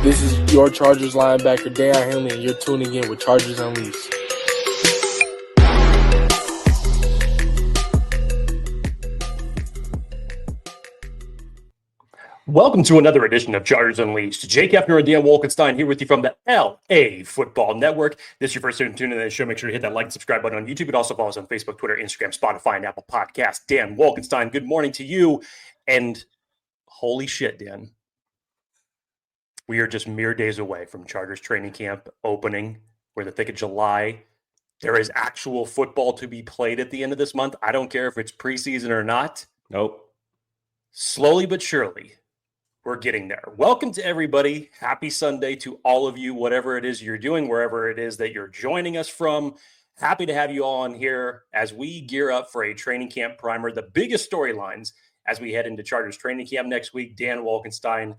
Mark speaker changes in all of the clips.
Speaker 1: This is your Chargers linebacker, Deion Henley, and you're tuning in with Chargers Unleashed.
Speaker 2: Welcome to another edition of Chargers Unleashed. Jake Hefner and Dan Wolkenstein here with you from the LAFB Network. This is your first time tuning in the show. Make sure to hit that like and subscribe button on YouTube, but also follow us on Facebook, Twitter, Instagram, Spotify, and Apple Podcasts. Dan Wolkenstein, good morning to you. And holy shit, Dan. We are just mere days away from Chargers training camp opening. We're in the thick of July. There is actual football to be played at the end of this month. I don't care if it's preseason or not.
Speaker 3: Nope.
Speaker 2: Slowly but surely, we're getting there. Welcome to everybody. Happy Sunday to all of you, whatever it is you're doing, wherever it is that you're joining us from. Happy to have you all on here as we gear up for a training camp primer. The biggest storylines as we head into Chargers training camp next week. Dan Wolkenstein,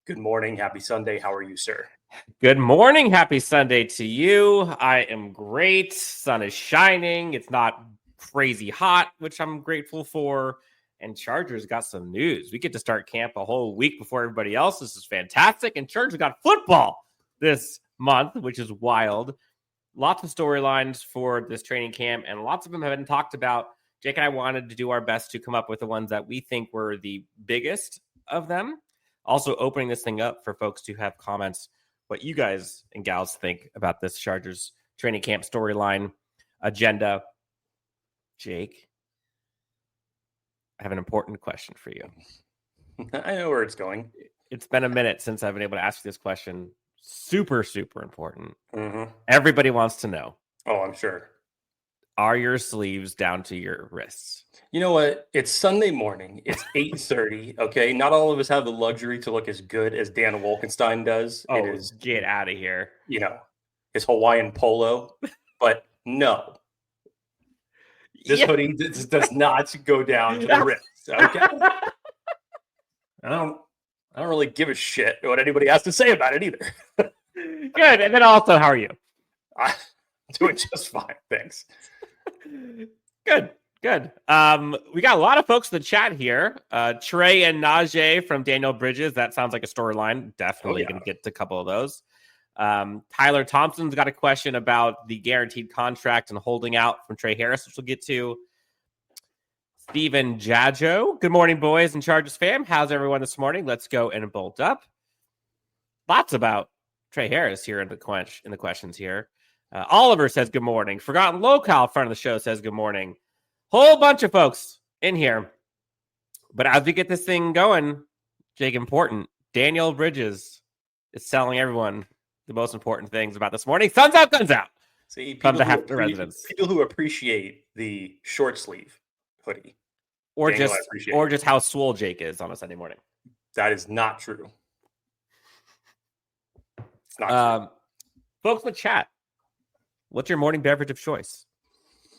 Speaker 2: good morning. Happy Sunday. How are you, sir?
Speaker 3: Good morning. Happy Sunday to you. I am great. Sun is shining. It's not crazy hot, which I'm grateful for. And Chargers got some news. We get to start camp a whole week before everybody else. This is fantastic. And Chargers got football this month, which is wild. Lots of storylines for this training camp, and lots of them have been talked about. Jake and I wanted to do our best to come up with the ones that we think were the biggest of them. Also opening this thing up for folks to have comments, what you guys and gals think about this Chargers training camp storyline agenda. Jake, I have an important question for you.
Speaker 2: I know where it's going.
Speaker 3: It's been a minute since I've been able to ask you this question. Super, super important.
Speaker 2: Mm-hmm.
Speaker 3: Everybody wants to know.
Speaker 2: Oh, I'm sure.
Speaker 3: Are your sleeves down to your wrists?
Speaker 2: You know what? It's Sunday morning. It's 8:30. Okay. Not all of us have the luxury to look as good as Dan Wolkenstein does.
Speaker 3: Oh,
Speaker 2: it is,
Speaker 3: get out of here.
Speaker 2: You know, his Hawaiian polo. But no. This hoodie does not go down to the wrists. Okay. I don't really give a shit what anybody has to say about it either.
Speaker 3: Good. And then also, how are you?
Speaker 2: I'm doing just fine. Thanks.
Speaker 3: Good. We got a lot of folks in the chat here. Trey and Najee from Daniel Bridges. That sounds like a storyline. Definitely going to get to a couple of those. Tyler Thompson's got a question about the guaranteed contract and holding out from Trey Harris, which we'll get to. Steven Jajo. Good morning, boys and Chargers fam. How's everyone this morning? Let's go and bolt up. Lots about Trey Harris here in the questions here. Oliver says good morning. Forgotten Locale, front of the show, says good morning. Whole bunch of folks in here. But as we get this thing going, Jake, important. Daniel Bridges is telling everyone the most important things about this morning. Sun's out, guns out.
Speaker 2: See,
Speaker 3: people
Speaker 2: who appreciate the short sleeve hoodie.
Speaker 3: Or just how swole Jake is on a Sunday morning.
Speaker 2: That is not true. It's not true.
Speaker 3: Folks in the chat, what's your morning beverage of choice?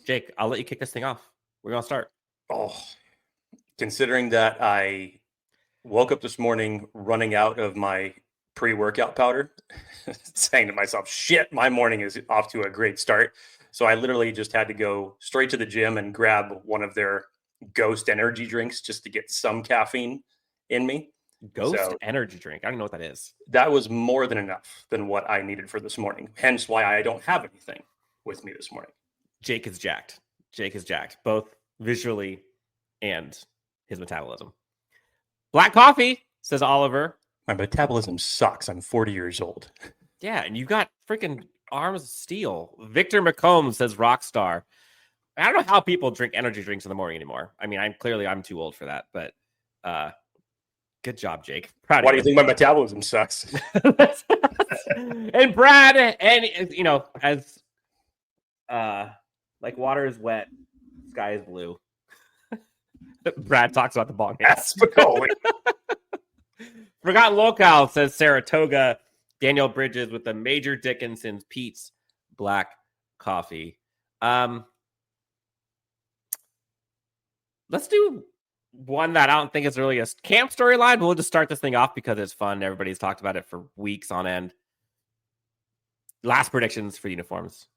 Speaker 3: Jake, I'll let you kick this thing off. We're going to start.
Speaker 2: Oh, considering that I woke up this morning running out of my pre-workout powder, saying to myself, shit, my morning is off to a great start. So I literally just had to go straight to the gym and grab one of their Ghost energy drinks just to get some caffeine in me.
Speaker 3: Ghost energy drink. I don't know what that is.
Speaker 2: That was more than enough than what I needed for this morning. Hence why I don't have anything with me this morning.
Speaker 3: Jake is jacked, both visually and his metabolism. Black coffee, says Oliver.
Speaker 2: My metabolism sucks. I'm 40 years old.
Speaker 3: Yeah, and you got freaking arms of steel. Victor McComb says Rockstar. I don't know how people drink energy drinks in the morning anymore. I mean, I'm too old for that, but good job, Jake. Proud
Speaker 2: Why
Speaker 3: of
Speaker 2: do you think my metabolism sucks?
Speaker 3: And Brad, and you know, as like water is wet, sky is blue. Brad talks about the bong.
Speaker 2: That's Spicoli.
Speaker 3: Forgotten Locale says Saratoga. Daniel Bridges with the Major Dickinson's Pete's Black Coffee. Let's do one that I don't think is really a camp storyline, but we'll just start this thing off because it's fun. Everybody's talked about it for weeks on end. Last predictions for uniforms.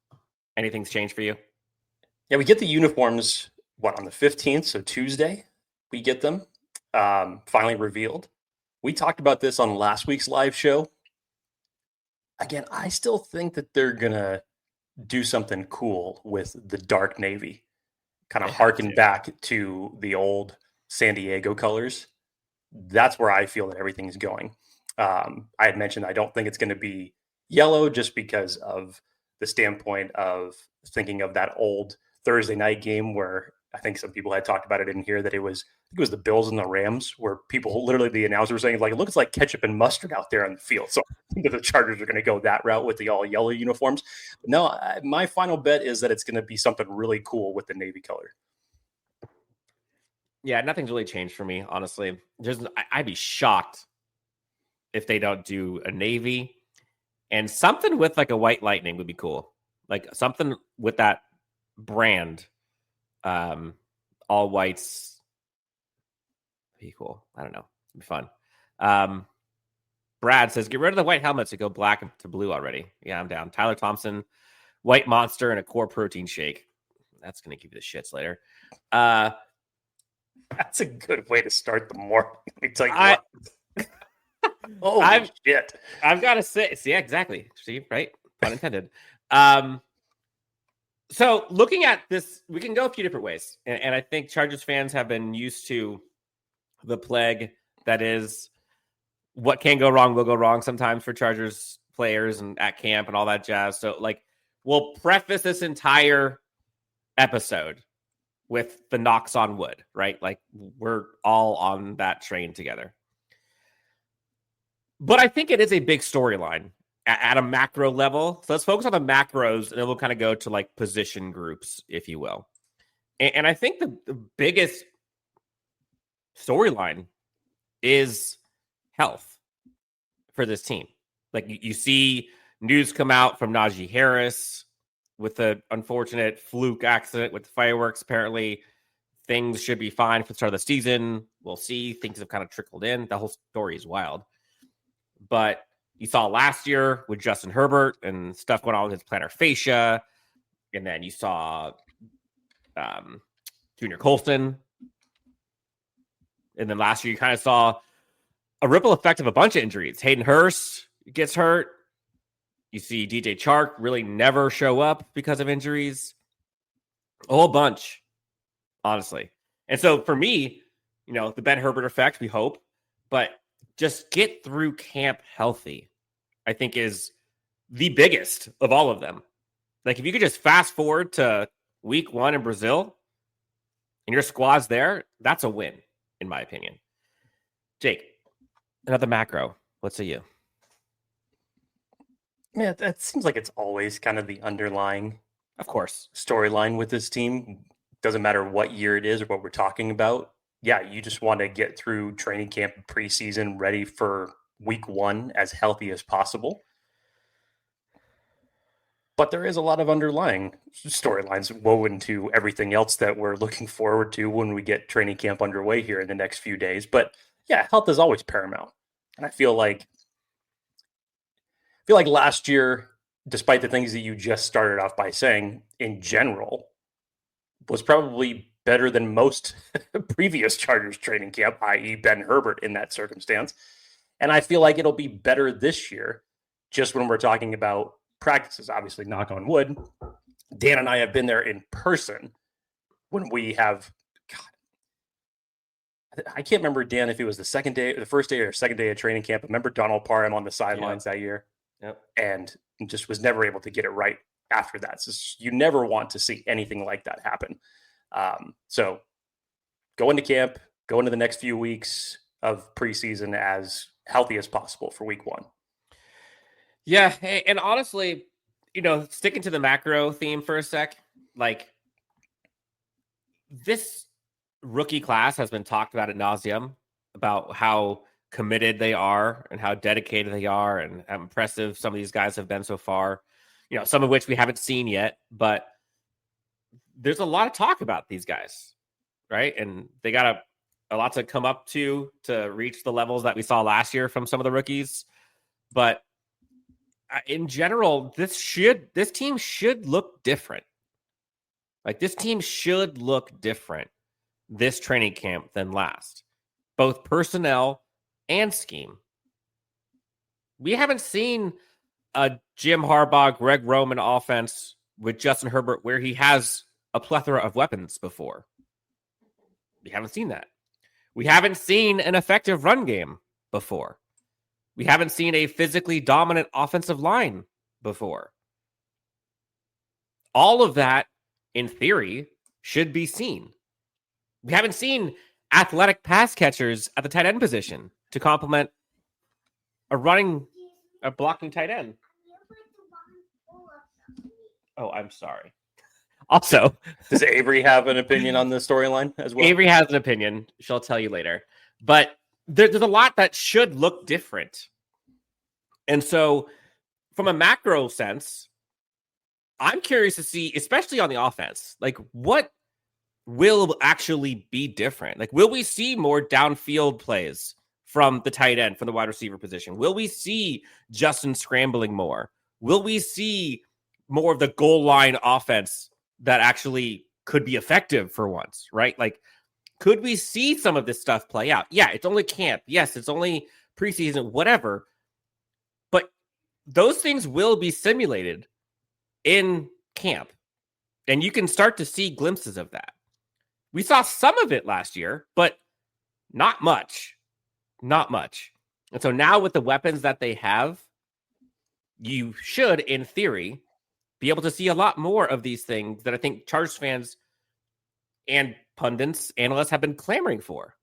Speaker 3: Anything's changed for you?
Speaker 2: Yeah, we get the uniforms, on the 15th, so Tuesday, we get them finally revealed. We talked about this on last week's live show. again, I still think that they're going to do something cool with the dark navy, kind of
Speaker 3: They have
Speaker 2: harken
Speaker 3: to.
Speaker 2: back to the old San Diego colors. That's where I feel that everything's going. I had mentioned I don't think it's going to be yellow just because of the standpoint of thinking of that old Thursday night game where I think some people had talked about it in here that it was the Bills and the Rams where people literally the announcer was saying like it looks like ketchup and mustard out there on the field. So I think that the Chargers are going to go that route with the all yellow uniforms. But no, my final bet is that it's going to be something really cool with the navy color.
Speaker 3: Yeah, nothing's really changed for me, honestly. I'd be shocked if they don't do a navy, and something with like a white lightning would be cool. Like something with that brand, all whites. Be cool. I don't know. It'd be fun. Brad says, get rid of the white helmets and go black to blue already. Yeah, I'm down. Tyler Thompson, white monster, and a core protein shake. That's going to give you the shits later.
Speaker 2: That's a good way to start the morning. Let me tell you what. Holy shit.
Speaker 3: I've got to say, yeah, exactly. See, right? Pun intended. So looking at this, we can go a few different ways. And I think Chargers fans have been used to the plague that is what can go wrong will go wrong sometimes for Chargers players and at camp and all that jazz. So like we'll preface this entire episode with the knocks on wood, right? Like we're all on that train together. But I think it is a big storyline at a macro level. So let's focus on the macros and then we'll kind of go to like position groups, if you will. And I think the biggest storyline is health for this team. Like you see news come out from Najee Harris with the unfortunate fluke accident with the fireworks. Apparently things should be fine for the start of the season. We'll see. Things have kind of trickled in. The whole story is wild. But you saw last year with Justin Herbert and stuff going on with his plantar fascia. And then you saw Junior Colston. And then last year you kind of saw a ripple effect of a bunch of injuries. Hayden Hurst gets hurt. You see DJ Chark really never show up because of injuries. A whole bunch, honestly. And so for me, the Ben Herbert effect, we hope, but just get through camp healthy, I think is the biggest of all of them. Like if you could just fast forward to week 1 in Brazil and your squad's there, that's a win, in my opinion. Jake, another macro. What say you?
Speaker 2: Yeah, that seems like it's always kind of the underlying,
Speaker 3: of course,
Speaker 2: storyline with this team. Doesn't matter what year it is or what we're talking about. Yeah, you just want to get through training camp and preseason ready for week 1 as healthy as possible. But there is a lot of underlying storylines woven to everything else that we're looking forward to when we get training camp underway here in the next few days. But yeah, health is always paramount. And I feel like last year, despite the things that you just started off by saying, in general, was probably better than most previous Chargers training camp, i.e. Ben Herbert in that circumstance. And I feel like it'll be better this year, just when we're talking about practices, obviously, knock on wood. Dan and I have been there in person when we have, I can't remember, Dan, if it was the first day or second day of training camp. I remember Donald Parham on the sidelines that year.
Speaker 3: Yep.
Speaker 2: And just was never able to get it right after that. So you never want to see anything like that happen. So go into camp, go into the next few weeks of preseason as healthy as possible for week 1.
Speaker 3: Yeah. And honestly, sticking to the macro theme for a sec, like this rookie class has been talked about ad nauseum about how committed they are and how dedicated they are and how impressive some of these guys have been so far, some of which we haven't seen yet, but there's a lot of talk about these guys, right? And they got a lot to come up to reach the levels that we saw last year from some of the rookies. But in general, this team should look different. Like this team should look different this training camp than last, both personnel and scheme. We haven't seen a Jim Harbaugh, Greg Roman offense with Justin Herbert where he has a plethora of weapons before. We haven't seen that. We haven't seen an effective run game before. We haven't seen a physically dominant offensive line before. All of that, in theory, should be seen. We haven't seen athletic pass catchers at the tight end position to complement a blocking tight end. Oh, I'm sorry. Also,
Speaker 2: does Avery have an opinion on the storyline as well?
Speaker 3: Avery has an opinion. She'll tell you later. But there's a lot that should look different. And so, from a macro sense, I'm curious to see, especially on the offense, like what will actually be different? Like, will we see more downfield plays from the tight end, from the wide receiver position? Will we see Justin scrambling more? Will we see more of the goal line offense that actually could be effective for once, right? Like, could we see some of this stuff play out? Yeah, it's only camp. Yes, it's only preseason, whatever. But those things will be simulated in camp. And you can start to see glimpses of that. We saw some of it last year, but not much. Not much. And so now with the weapons that they have, you should, in theory, be able to see a lot more of these things that I think Chargers fans and pundits, analysts have been clamoring for.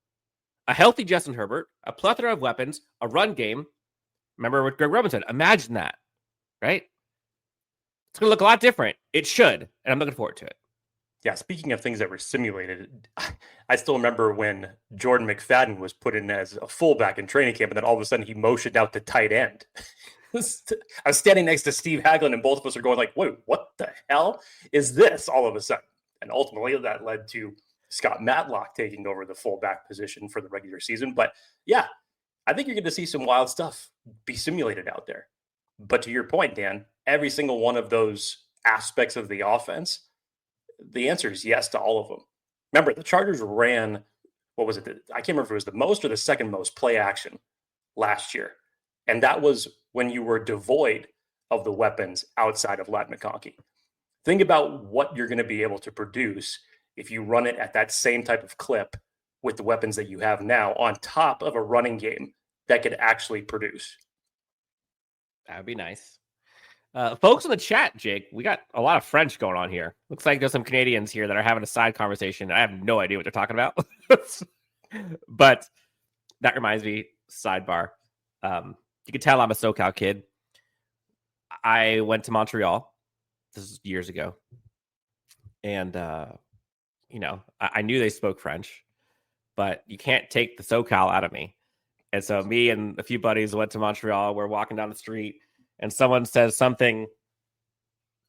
Speaker 3: A healthy Justin Herbert, a plethora of weapons, a run game. Remember what Greg Roman said. Imagine that, right? It's going to look a lot different. It should, and I'm looking forward to it.
Speaker 2: Yeah, speaking of things that were simulated, I still remember when Jordan McFadden was put in as a fullback in training camp, and then all of a sudden he motioned out to tight end. I was standing next to Steve Haglund, and both of us are going like, wait, what the hell is this all of a sudden? And ultimately that led to Scott Matlock taking over the fullback position for the regular season. But yeah, I think you're going to see some wild stuff be simulated out there. But to your point, Dan, every single one of those aspects of the offense, the answer is yes to all of them. Remember, the Chargers ran, what was it? I can't remember if it was the most or the second most play action last year. And that was when you were devoid of the weapons outside of Ladd McConkey. Think about what you're going to be able to produce if you run it at that same type of clip with the weapons that you have now on top of a running game that could actually produce.
Speaker 3: That would be nice. Folks in the chat, Jake, we got a lot of French going on here. Looks like there's some Canadians here that are having a side conversation. I have no idea what they're talking about. But that reminds me, sidebar. You can tell I'm a SoCal kid. I went to Montreal. This is years ago. And, I knew they spoke French, but you can't take the SoCal out of me. And so me and a few buddies went to Montreal. We're walking down the street and someone says something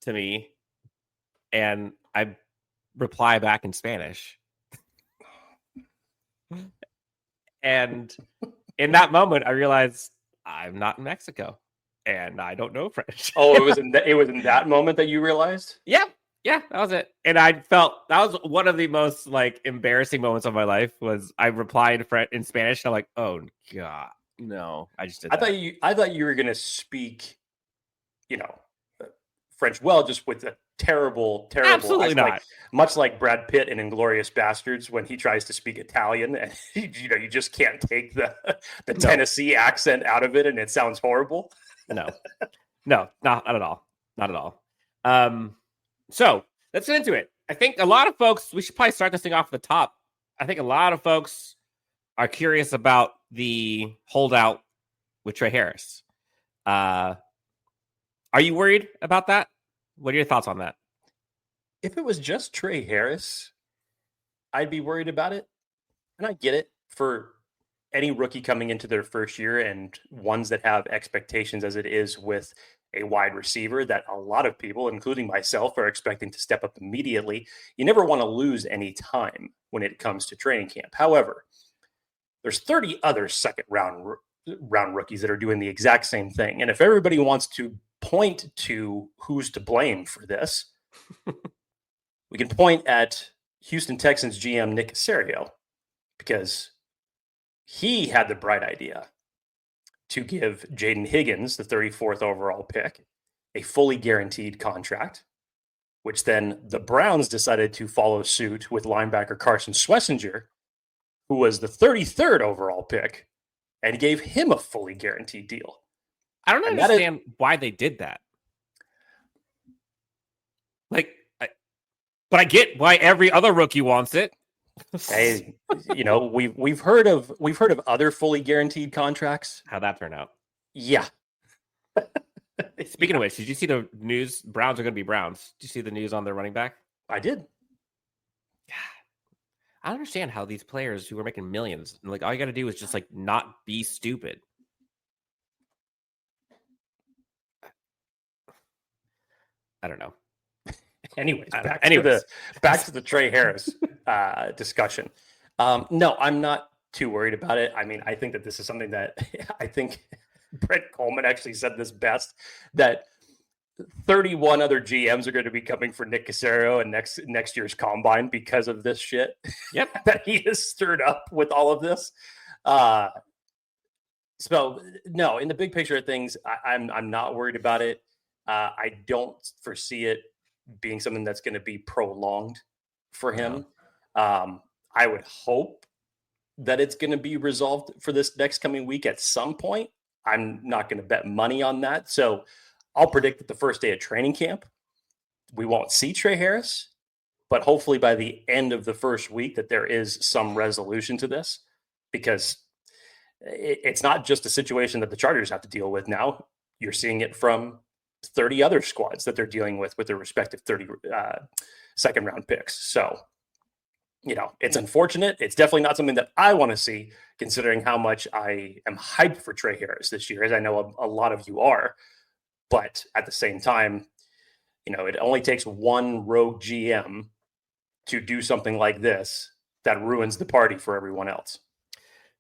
Speaker 3: to me and I reply back in Spanish. And in that moment, I realized I'm not in Mexico and I don't know French.
Speaker 2: Oh, it was in that moment that you realized?
Speaker 3: Yeah, that was it. And I felt that was one of the most embarrassing moments of my life was I replied in Spanish. And I'm like, oh God, no, I just did.
Speaker 2: I thought you were going to speak, French well, just with a terrible
Speaker 3: Absolutely not.
Speaker 2: Much like Brad Pitt in Inglourious Bastards when he tries to speak Italian and you just can't take the Tennessee accent out of it and it sounds horrible.
Speaker 3: No, not at all. Not at all. So let's get into it. I think a lot of folks, we should probably start this thing off at the top. I think a lot of folks are curious about the holdout with Trey Harris. Are you worried about that? What are your thoughts on that?
Speaker 2: If it was just Trey Harris, I'd be worried about it. And I get it for any rookie coming into their first year and ones that have expectations as it is with a wide receiver that a lot of people, including myself, are expecting to step up immediately. You never want to lose any time when it comes to training camp. However, there's 30 other second round rookies that are doing the exact same thing. And if everybody wants to point to who's to blame for this, we can point at Houston Texans GM Nick Caserio because he had the bright idea. to give Jaden Higgins, the 34th overall pick, a fully guaranteed contract, which then the Browns decided to follow suit with linebacker Carson Schlesinger, who was the 33rd overall pick, and gave him a fully guaranteed deal.
Speaker 3: I don't understand why they did that. But I get why every other rookie wants it.
Speaker 2: Hey, we've heard of other fully guaranteed contracts.
Speaker 3: How'd that turn out?
Speaker 2: Yeah.
Speaker 3: Speaking of which, did you see the news? Browns are going to be Browns. Did you see the news on their running back?
Speaker 2: I did.
Speaker 3: Yeah. I don't understand how these players who are making millions, like all you got to do is just like not be stupid. I don't know.
Speaker 2: Anyways, back to the Trey Harris discussion. No, I'm not too worried about it. I mean, I think that this is something that I think Brett Coleman actually said this best, that 31 other GMs are going to be coming for Nick Caserio and next year's combine because of this shit.
Speaker 3: Yep.
Speaker 2: That he has stirred up with all of this. So no, in the big picture of things, I'm not worried about it. I don't foresee it being something that's going to be prolonged for him. I would hope that it's going to be resolved for this next coming week at some point. I'm not going to bet money on that. So I'll predict that the first day of training camp, we won't see Trey Harris, but hopefully by the end of the first week that there is some resolution to this, because it's not just a situation that the Chargers have to deal with now. You're seeing it from 30 other squads that they're dealing with their respective 30 second round picks. So, it's unfortunate. It's definitely not something that I want to see, considering how much I am hyped for Trey Harris this year, as I know a lot of you are. But at the same time, it only takes one rogue GM to do something like this that ruins the party for everyone else.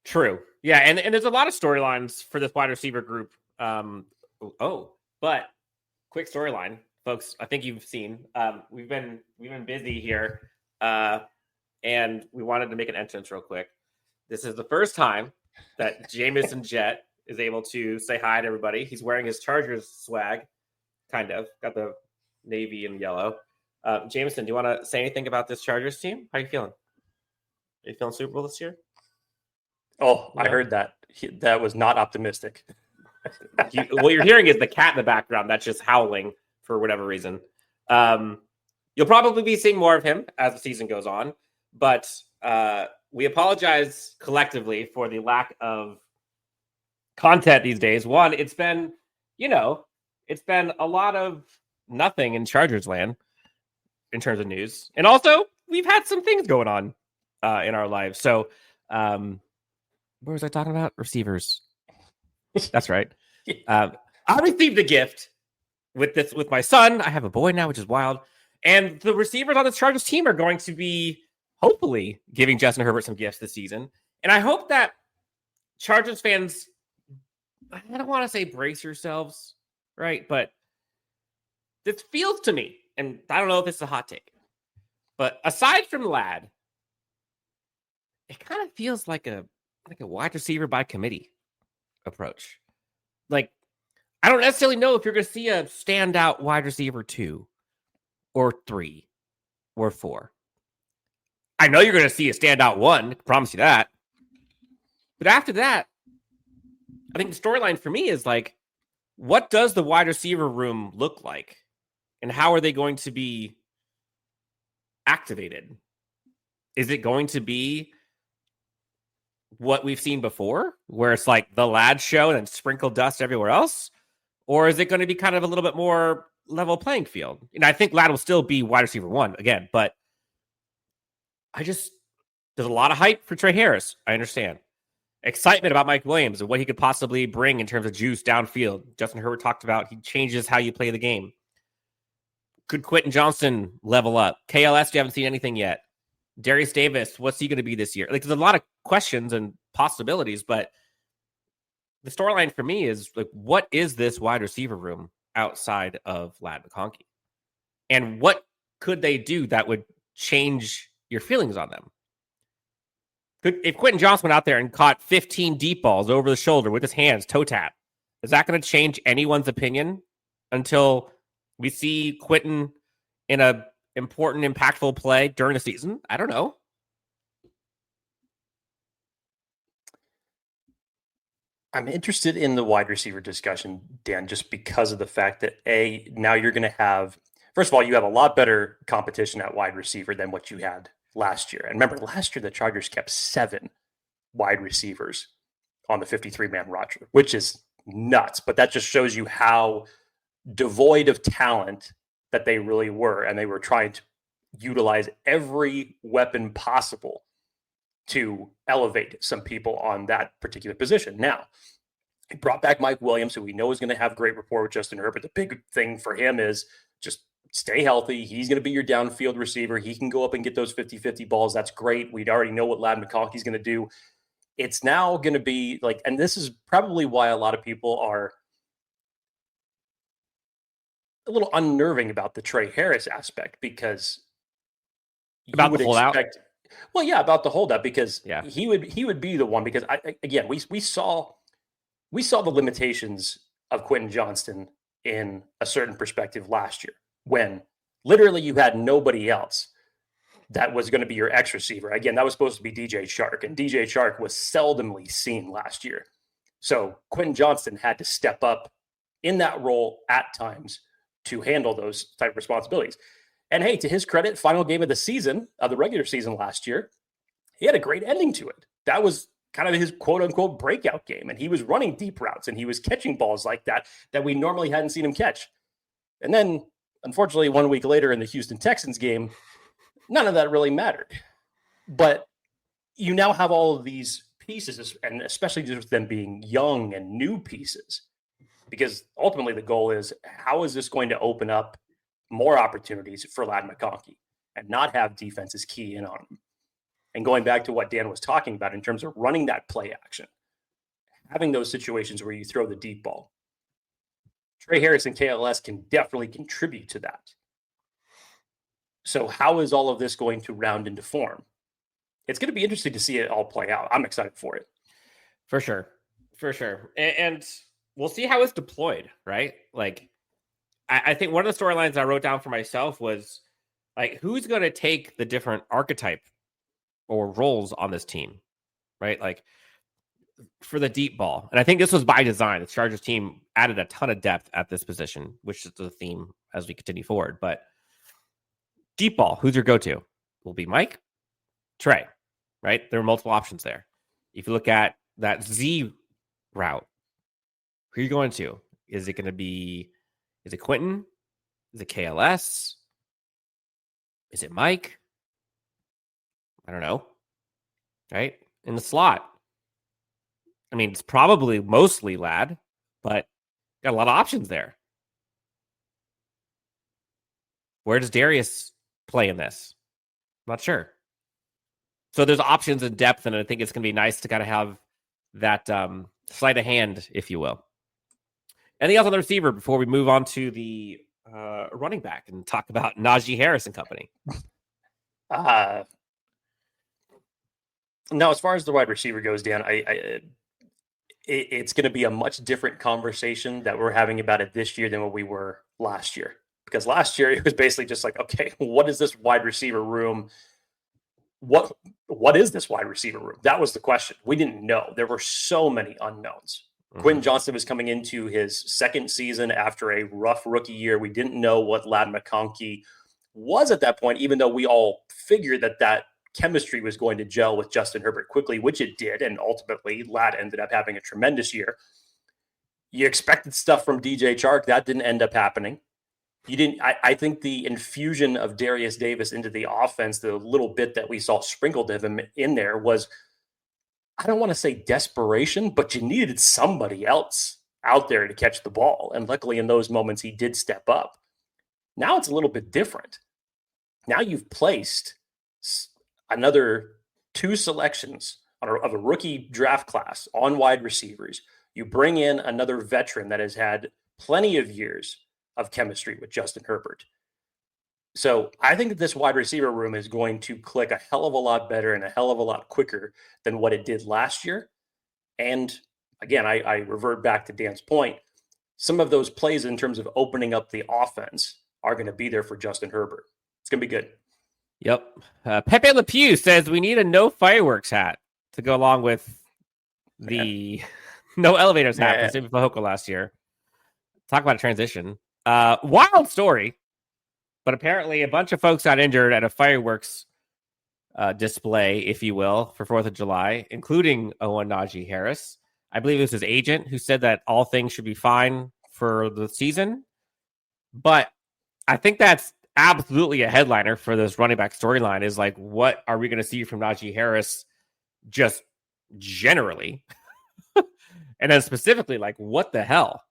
Speaker 3: True. Yeah. And there's a lot of storylines for this wide receiver group. But quick storyline, folks. I think you've seen, we've been busy here. And we wanted to make an entrance real quick. This is the first time that Jameson Jet is able to say hi to everybody. He's wearing his Chargers swag, kind of. Got the navy and yellow. Jameson, do you want to say anything about this Chargers team? How are you feeling? Are you feeling Super Bowl this year?
Speaker 2: Oh, I heard that. That was not optimistic.
Speaker 3: What you're hearing is the cat in the background that's just howling for whatever reason. You'll probably be seeing more of him as the season goes on. But we apologize collectively for the lack of content these days. One, it's been a lot of nothing in Chargers land in terms of news. And also, we've had some things going on in our lives. So, what was I talking about? Receivers. That's right. I received a gift with my son. I have a boy now, which is wild. And the receivers on the Chargers team are going to be hopefully giving Justin Herbert some gifts this season. And I hope that Chargers fans, I don't want to say brace yourselves, right? But this feels to me, and I don't know if this is a hot take, but aside from Ladd, it kind of feels like a wide receiver by committee approach. Like, I don't necessarily know if you're going to see a standout wide receiver 2 or 3 or 4. I know you're going to see a standout 1. I promise you that. But after that, I think the storyline for me is like, what does the wide receiver room look like? And how are they going to be activated? Is it going to be what we've seen before, where it's like the Ladd show and then sprinkle dust everywhere else? Or is it going to be kind of a little bit more level playing field? And I think Ladd will still be wide receiver 1 again, but there's a lot of hype for Trey Harris. I understand. Excitement about Mike Williams and what he could possibly bring in terms of juice downfield. Justin Herbert talked about he changes how you play the game. Could Quentin Johnson level up? KLS, you haven't seen anything yet. Darius Davis, what's he going to be this year? Like, there's a lot of questions and possibilities, but the storyline for me is like, what is this wide receiver room outside of Ladd McConkey? And what could they do that would change your feelings on them? If Quentin Johnson went out there and caught 15 deep balls over the shoulder with his hands, toe tap, is that going to change anyone's opinion until we see Quentin in a important, impactful play during the season? I don't know.
Speaker 2: I'm interested in the wide receiver discussion, Dan, just because of the fact that now you're going to have, first of all, you have a lot better competition at wide receiver than what you had last year. And remember, last year the Chargers kept 7 wide receivers on the 53-man roster, which is nuts. But that just shows you how devoid of talent that they really were. And they were trying to utilize every weapon possible to elevate some people on that particular position. Now, he brought back Mike Williams, who we know is going to have great rapport with Justin Herbert. The big thing for him is just stay healthy. He's going to be your downfield receiver. He can go up and get those 50-50 balls. That's great. We'd already know what Ladd McConkey's going to do. It's now going to be like, and this is probably why a lot of people are a little unnerving about the Trey Harris aspect, because
Speaker 3: about the holdout.
Speaker 2: Well, yeah, about the holdout, because
Speaker 3: yeah,
Speaker 2: he would be the one, because we saw the limitations of Quentin Johnston in a certain perspective last year, when literally you had nobody else that was going to be your X receiver. Again, that was supposed to be DJ Chark, and DJ Chark was seldomly seen last year. So Quentin Johnston had to step up in that role at times to handle those type of responsibilities. And hey, to his credit, final game of the season, of the regular season last year, he had a great ending to it. That was kind of his quote unquote breakout game. And he was running deep routes and he was catching balls like that we normally hadn't seen him catch. And then, unfortunately, 1 week later in the Houston Texans game, none of that really mattered. But you now have all of these pieces, and especially just them being young and new pieces, because ultimately the goal is, how is this going to open up more opportunities for Ladd McConkey and not have defenses key in on him? And going back to what Dan was talking about in terms of running that play action, having those situations where you throw the deep ball, Trey Harris and KLS can definitely contribute to that. So how is all of this going to round into form? It's going to be interesting to see it all play out. I'm excited for it.
Speaker 3: For sure. And we'll see how it's deployed, right? Like, I think one of the storylines I wrote down for myself was, like, who's going to take the different archetype or roles on this team, right? Like, for the deep ball. And I think this was by design. The Chargers team added a ton of depth at this position, which is the theme as we continue forward. But deep ball, who's your go-to? Will be Mike, Trey, right? There are multiple options there. If you look at that Z route, who are you going to? Is it Quentin? Is it KLS? Is it Mike? I don't know. Right? In the slot. I mean, it's probably mostly Ladd, but got a lot of options there. Where does Darius play in this? I'm not sure. So there's options in depth, and I think it's going to be nice to kind of have that sleight of hand, if you will. Anything else on the receiver before we move on to the running back and talk about Najee Harris and company?
Speaker 2: No, as far as the wide receiver goes, Dan, it's going to be a much different conversation that we're having about it this year than what we were last year. Because last year it was basically just like, okay, what is this wide receiver room? What is this wide receiver room? That was the question. We didn't know. There were so many unknowns. Mm-hmm. Quentin Johnston was coming into his second season after a rough rookie year. We didn't know what Ladd McConkey was at that point, even though we all figured that chemistry was going to gel with Justin Herbert quickly, which it did. And ultimately, Ladd ended up having a tremendous year. You expected stuff from DJ Chark. That didn't end up happening. I think the infusion of Darius Davis into the offense, the little bit that we saw sprinkled of him in there, was, I don't want to say desperation, but you needed somebody else out there to catch the ball. And luckily in those moments, he did step up. Now it's a little bit different. Now you've placed another 2 selections of a rookie draft class on wide receivers. You bring in another veteran that has had plenty of years of chemistry with Justin Herbert. So I think that this wide receiver room is going to click a hell of a lot better and a hell of a lot quicker than what it did last year. And again, I revert back to Dan's point. Some of those plays in terms of opening up the offense are going to be there for Justin Herbert. It's going to be good.
Speaker 3: Yep. Pepe Le Pew says we need a no fireworks hat to go along with the no elevators hat from Stephen Fahoko last year. Talk about a transition. Wild story. But apparently a bunch of folks got injured at a fireworks display, if you will, for 4th of July, including one Najee Harris. I believe it was his agent who said that all things should be fine for the season. But I think that's absolutely a headliner for this running back storyline is like, what are we going to see from Najee Harris just generally? And then specifically, like, what the hell?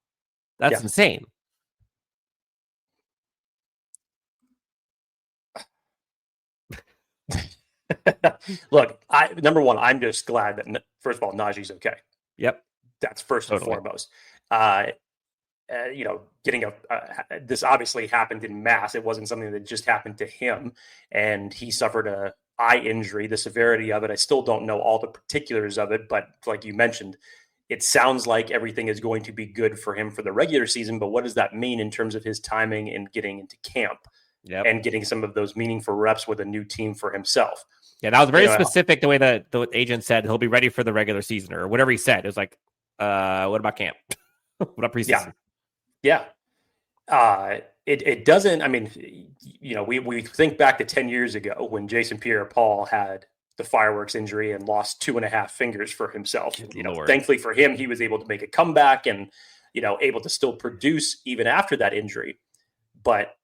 Speaker 3: That's insane.
Speaker 2: Look, number one, I'm just glad that, first of all, Najee's okay.
Speaker 3: Yep.
Speaker 2: That's first and foremost. Getting this obviously happened in mass. It wasn't something that just happened to him, and he suffered a eye injury. The severity of it, I still don't know all the particulars of it, but like you mentioned, it sounds like everything is going to be good for him for the regular season. But what does that mean in terms of his timing and getting into camp and getting some of those meaningful reps with a new team for himself?
Speaker 3: Yeah, that was very specific. The way that the agent said he'll be ready for the regular season or whatever he said. It was like, what about camp? What about preseason?
Speaker 2: Yeah. It doesn't. I mean, we think back to 10 years ago when Jason Pierre-Paul had the fireworks injury and lost 2.5 fingers for himself. Thankfully for him, he was able to make a comeback and able to still produce even after that injury. But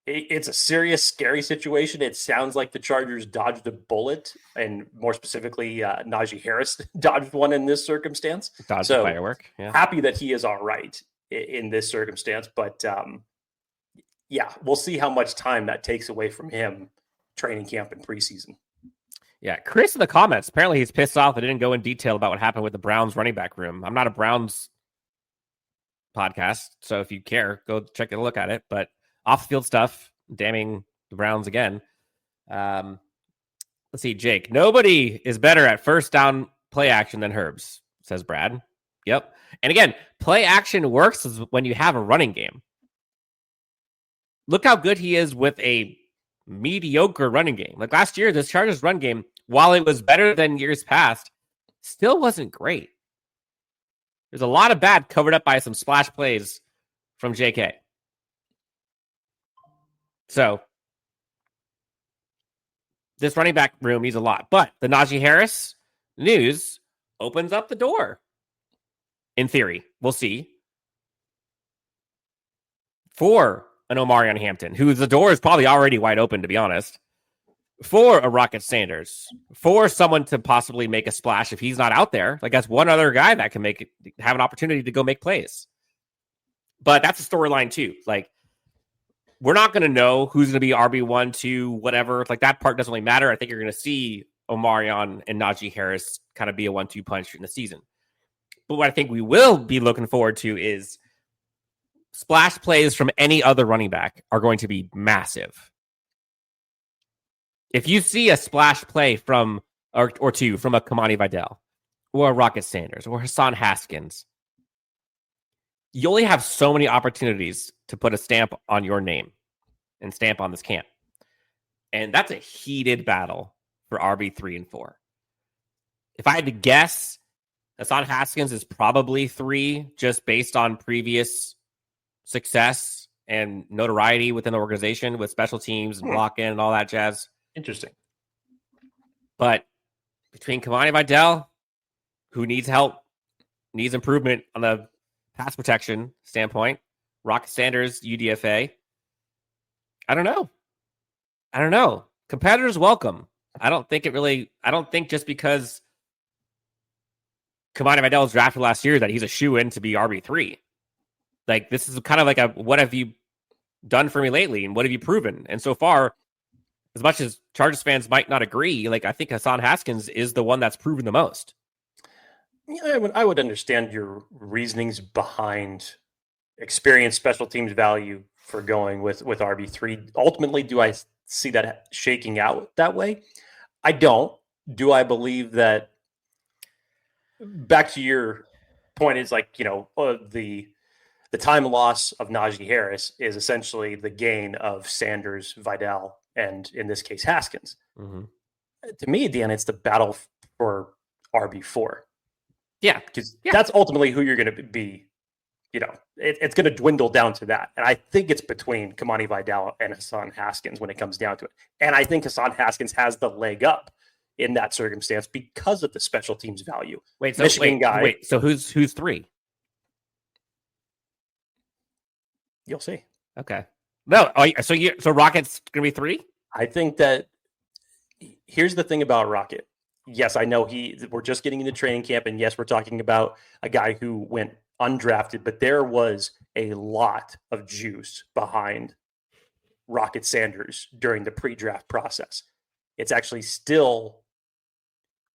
Speaker 2: it's a serious, scary situation. It sounds like the Chargers dodged a bullet, and more specifically, Najee Harris dodged one in this circumstance.
Speaker 3: Dodged a firework. Yeah.
Speaker 2: Happy that he is all right in this circumstance, but we'll see how much time that takes away from him training camp and preseason.
Speaker 3: Yeah, Chris in the comments, apparently he's pissed off. I didn't go in detail about what happened with the Browns running back room. I'm not a Browns podcast, so if you care, go check a look at it. But off-field stuff, damning the Browns again. Let's see, Jake. Nobody is better at first down play action than Herbs, says Brad. Yep. And again, play action works when you have a running game. Look how good he is with a mediocre running game. Like last year, this Chargers run game, while it was better than years past, still wasn't great. There's a lot of bad covered up by some splash plays from JK. So this running back room needs a lot. But the Najee Harris news opens up the door. In theory, we'll see. For an Omarion Hampton, who the door is probably already wide open, to be honest. For a Rocket Sanders. For someone to possibly make a splash if he's not out there. Like that's one other guy that can have an opportunity to go make plays. But that's a storyline too. Like, we're not going to know who's going to be RB1, 2, whatever. Like that part doesn't really matter. I think you're going to see Omarion and Najee Harris kind of be a 1-2 punch in the season. But what I think we will be looking forward to is splash plays from any other running back are going to be massive. If you see a splash play from or two from a Kamani Vidal or a Rocket Sanders or Hassan Haskins, you only have so many opportunities to put a stamp on your name and stamp on this camp. And that's a heated battle for RB3 and 4. If I had to guess, Hassan Haskins is probably 3 just based on previous success and notoriety within the organization with special teams and blocking and all that jazz.
Speaker 2: Interesting.
Speaker 3: But between Kamani Vidal, who needs help, needs improvement on the pass protection standpoint, Rocket Sanders, UDFA, I don't know. Competitors welcome. I don't think just because Kamani Vidal was drafted last year that he's a shoe-in to be RB3. Like, this is kind of like a, what have you done for me lately? And what have you proven? And so far, as much as Chargers fans might not agree, like, I think Hassan Haskins is the one that's proven the most.
Speaker 2: Yeah, I would understand your reasonings behind experience, special teams value, for going with RB3. Ultimately, do I see that shaking out that way? I don't. Do I believe that? Back to your point is like, the time loss of Najee Harris is essentially the gain of Sanders, Vidal, and in this case, Haskins.
Speaker 3: Mm-hmm.
Speaker 2: To me, Dan, it's the battle for RB4.
Speaker 3: Yeah.
Speaker 2: Because that's ultimately who you're going to be. It's going to dwindle down to that. And I think it's between Kamani Vidal and Hassan Haskins when it comes down to it. And I think Hassan Haskins has the leg up in that circumstance because of the special teams value.
Speaker 3: So who's 3?
Speaker 2: You'll see.
Speaker 3: Okay. No. So Rocket's going to be 3?
Speaker 2: I think that here's the thing about Rocket. Yes, I know we're just getting into training camp, and yes, we're talking about a guy who went undrafted, but there was a lot of juice behind Rocket Sanders during the pre-draft process. It's actually still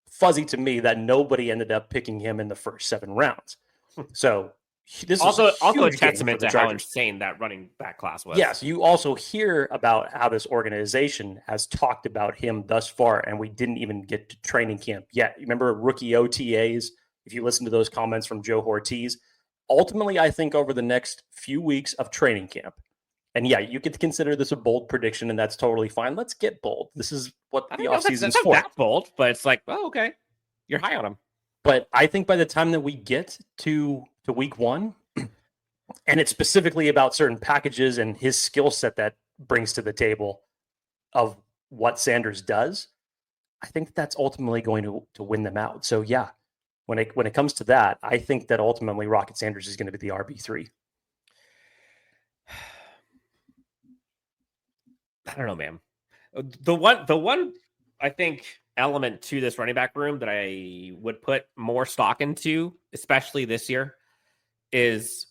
Speaker 2: fuzzy to me that nobody ended up picking him in the first 7 rounds. So this
Speaker 3: also
Speaker 2: is
Speaker 3: a testament to how insane that running back class was.
Speaker 2: Yes, you also hear about how this organization has talked about him thus far, and we didn't even get to training camp yet. You remember rookie OTAs? If you listen to those comments from Joe Ortiz, ultimately, I think over the next few weeks of training camp, and yeah, you could consider this a bold prediction, and that's totally fine. Let's get bold. This is what the offseason is for.
Speaker 3: Not that bold, but it's like, oh, okay, you're high on him.
Speaker 2: But I think by the time that we get to week 1, and it's specifically about certain packages and his skill set that brings to the table of what Sanders does, I think that's ultimately going to win them out. So yeah, when it comes to that, I think that ultimately Rocket Sanders is going to be the RB3.
Speaker 3: I don't know, man. The one I think element to this running back room that I would put more stock into, especially this year, is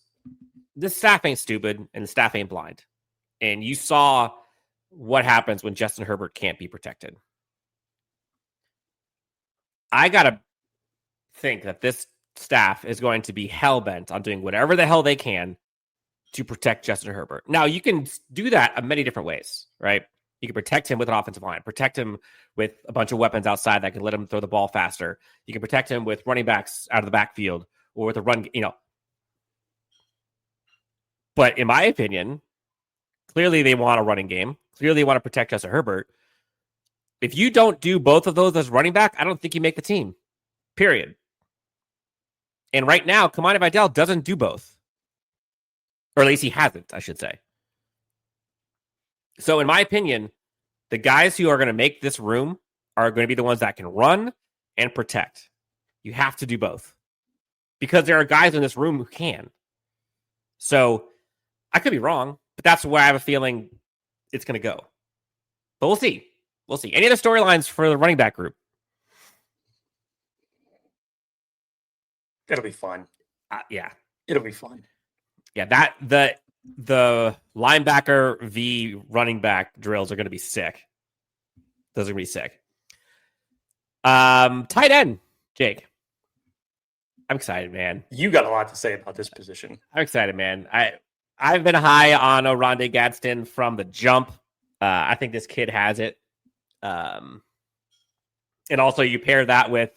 Speaker 3: this staff ain't stupid and the staff ain't blind. And you saw what happens when Justin Herbert can't be protected. I got to think that this staff is going to be hell-bent on doing whatever the hell they can to protect Justin Herbert. Now, you can do that in many different ways, right? You can protect him with an offensive line, protect him with a bunch of weapons outside that can let him throw the ball faster. You can protect him with running backs out of the backfield or with a run, But in my opinion, clearly they want a running game. Clearly they want to protect Justin Herbert. If you don't do both of those as running back, I don't think you make the team. Period. And right now, Kamani Vidal doesn't do both. Or at least he hasn't, I should say. So in my opinion, the guys who are going to make this room are going to be the ones that can run and protect. You have to do both. Because there are guys in this room who can. So I could be wrong, but that's where I have a feeling it's going to go. But we'll see. We'll see. Any other storylines for the running back group?
Speaker 2: It'll be fun.
Speaker 3: Yeah.
Speaker 2: It'll be fun.
Speaker 3: Yeah, the linebacker v running back drills are going to be sick. Those are going to be sick. Tight end, Jake. I'm excited, man.
Speaker 2: You got a lot to say about this position.
Speaker 3: I'm excited, man. I've been high on Oronde Gadsden from the jump. I think this kid has it. And also you pair that with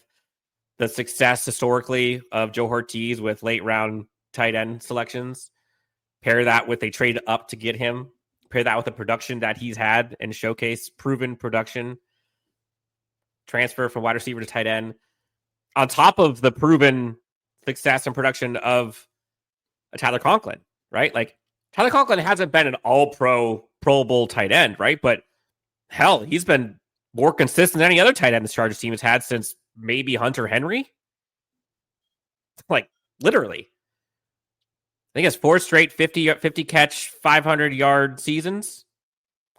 Speaker 3: the success historically of Joe Ortiz with late round tight end selections. Pair that with a trade up to get him. Pair that with the production that he's had and showcase proven production. Transfer from wide receiver to tight end. On top of the proven success and production of Tyler Conklin, right? Like Tyler Conklin hasn't been an all-pro, Pro Bowl tight end, right? But hell, he's been more consistent than any other tight end this Chargers team has had since maybe Hunter Henry. Like literally. I think it's 4 straight 50 catch, 500-yard seasons.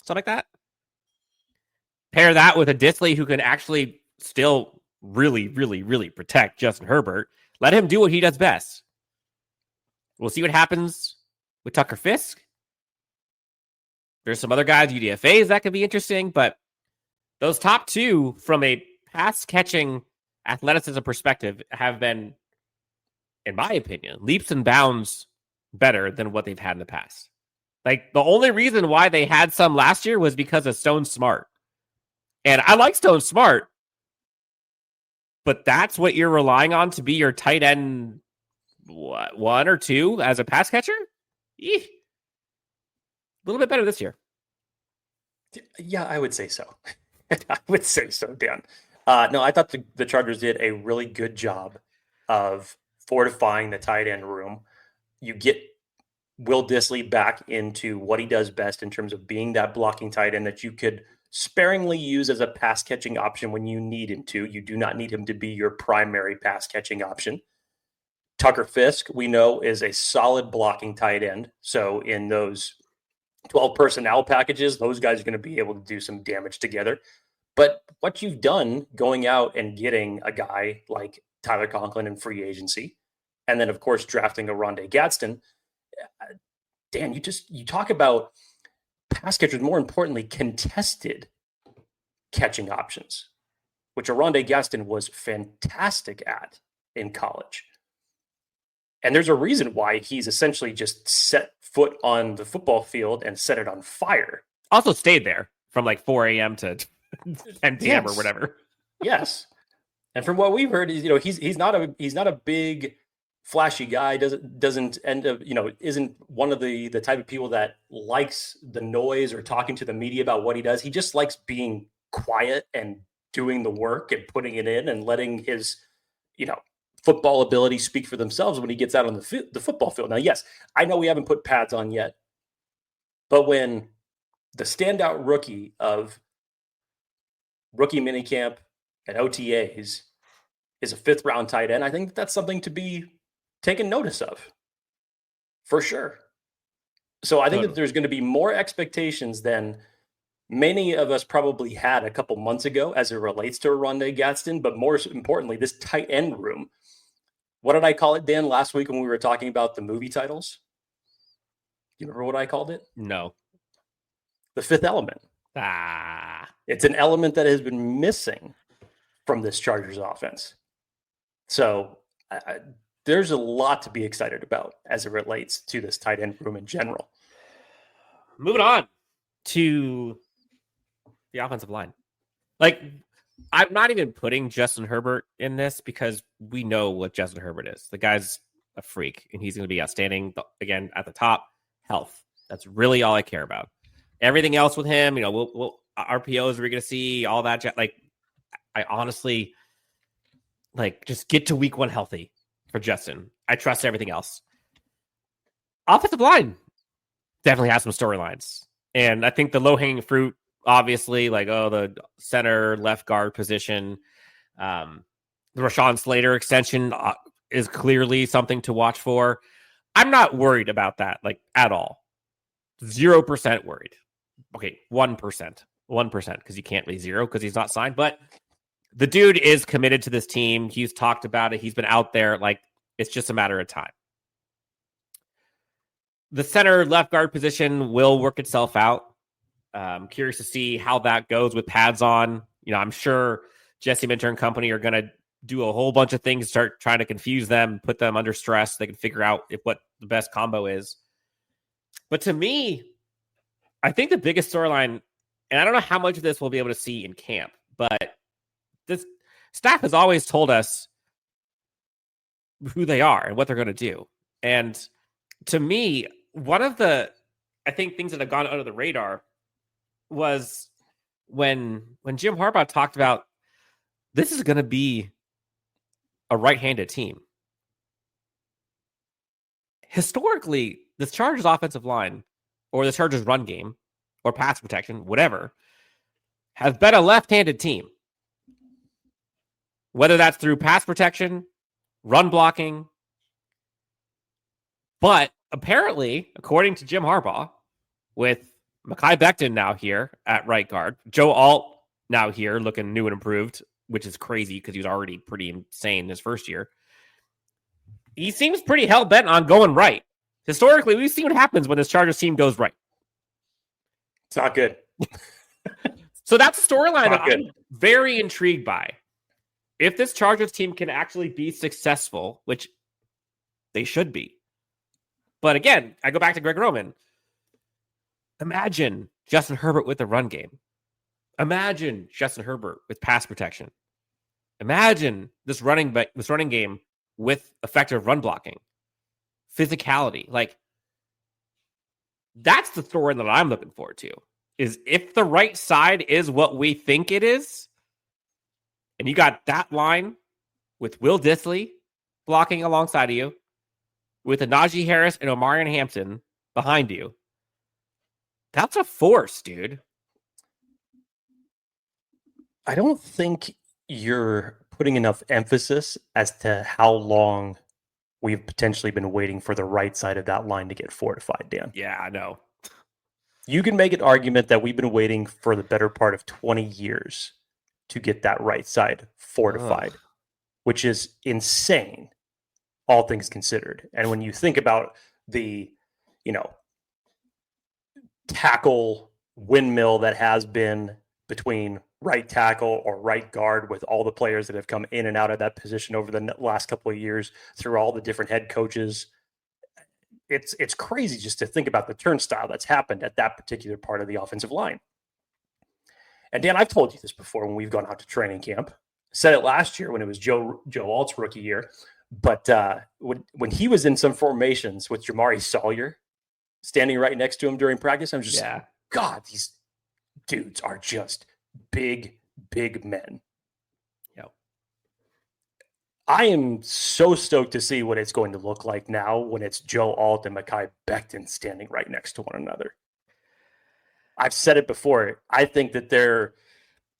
Speaker 3: Something like that. Pair that with a Disley who can actually still really, really, really protect Justin Herbert. Let him do what he does best. We'll see what happens with Tucker Fisk. There's some other guys, UDFAs, that could be interesting, but those top two, from a pass-catching athleticism perspective, have been, in my opinion, leaps and bounds better than what they've had in the past. Like, the only reason why they had some last year was because of Stone Smart. And I like Stone Smart, but that's what you're relying on to be your tight end, what, 1 or 2 as a pass catcher? Eeh. A little bit better this year.
Speaker 2: Yeah, I would say so. I would say so, Dan. No, I thought the Chargers did a really good job of fortifying the tight end room. You get Will Dissly back into what he does best in terms of being that blocking tight end that you could sparingly use as a pass catching option when you need him to. You do not need him to be your primary pass catching option. Tucker Fisk, we know, is a solid blocking tight end. So in those 12 personnel packages, those guys are going to be able to do some damage together. But what you've done going out and getting a guy like Tyler Conklin in free agency, and then of course drafting a Rondé Gadsden, Dan, you talk about pass catchers, more importantly, contested catching options, which Rondé Gadsden was fantastic at in college. And there's a reason why he's essentially just set foot on the football field and set it on fire.
Speaker 3: Also stayed there from like 4 a.m. to 10 p.m. or whatever.
Speaker 2: Yes. And from what we've heard, he's not a big flashy guy, doesn't end up, isn't one of the type of people that likes the noise or talking to the media about what he does. He just likes being quiet and doing the work and putting it in and letting his, football abilities speak for themselves when he gets out on the football field. Now, yes, I know we haven't put pads on yet, but when the standout rookie of rookie minicamp and OTAs is a 5th round tight end, I think that's something to be taken notice of, for sure. So I think that there's going to be more expectations than many of us probably had a couple months ago as it relates to Rondé Gadsden, but more importantly, this tight end room. What did I call it, Dan, last week when we were talking about the movie titles? You remember what I called it?
Speaker 3: No.
Speaker 2: The Fifth Element. It's an element that has been missing from this Chargers offense. So there's a lot to be excited about as it relates to this tight end room in general.
Speaker 3: Moving on to the offensive line. Like, I'm not even putting Justin Herbert in this because we know what Justin Herbert is. The guy's a freak, and he's going to be outstanding. Again, at the top, health. That's really all I care about. Everything else with him, we'll RPOs we're going to see, all that. Like, I honestly, just get to week 1 healthy for Justin. I trust everything else. Offensive line definitely has some storylines. And I think the low-hanging fruit, obviously, the center left guard position, the Rashawn Slater extension is clearly something to watch for. I'm not worried about that, at all. 0% worried. Okay, 1%, because you can't really 0 because he's not signed. But the dude is committed to this team. He's talked about it. He's been out there. It's just a matter of time. The center left guard position will work itself out. I'm curious to see how that goes with pads on. I'm sure Jesse Minter and company are going to do a whole bunch of things, start trying to confuse them, put them under stress. They can figure out what the best combo is. But to me, I think the biggest storyline, and I don't know how much of this we'll be able to see in camp, but this staff has always told us who they are and what they're going to do. And to me, one of the, I think, things that have gone under the radar was when Jim Harbaugh talked about this is going to be a right-handed team. Historically, the Chargers offensive line or the Chargers run game or pass protection, whatever, has been a left-handed team. Whether that's through pass protection, run blocking. But apparently, according to Jim Harbaugh, with Mekhi Becton now here at right guard, Joe Alt now here looking new and improved, which is crazy because he was already pretty insane his first year. He seems pretty hell-bent on going right. Historically, we've seen what happens when this Chargers team goes right.
Speaker 2: It's not good.
Speaker 3: So that's a storyline that I'm very intrigued by. If this Chargers team can actually be successful, which they should be. But again, I go back to Greg Roman. Imagine Justin Herbert with the run game. Imagine Justin Herbert with pass protection. Imagine this running game with effective run blocking, physicality. Like, that's the story that I'm looking forward to. Is if the right side is what we think it is, and you got that line with Will Dissly blocking alongside of you, with a Najee Harris and Omarion Hampton behind you, that's a force, dude.
Speaker 2: I don't think you're putting enough emphasis as to how long we've potentially been waiting for the right side of that line to get fortified, Dan.
Speaker 3: Yeah, I know.
Speaker 2: You can make an argument that we've been waiting for the better part of 20 years to get that right side fortified, which is insane, all things considered. And when you think about the, tackle windmill that has been between right tackle or right guard with all the players that have come in and out of that position over the last couple of years through all the different head coaches, it's crazy just to think about the turnstile that's happened at that particular part of the offensive line. And Dan, I've told you this before when we've gone out to training camp. I said it last year when it was Joe Alt's rookie year. But when he was in some formations with Jamari Sawyer standing right next to him during practice, I'm just like, God, these dudes are just big, big men. I am so stoked to see what it's going to look like now when it's Joe Alt and Mekhi Becton standing right next to one another. I've said it before. I think that they're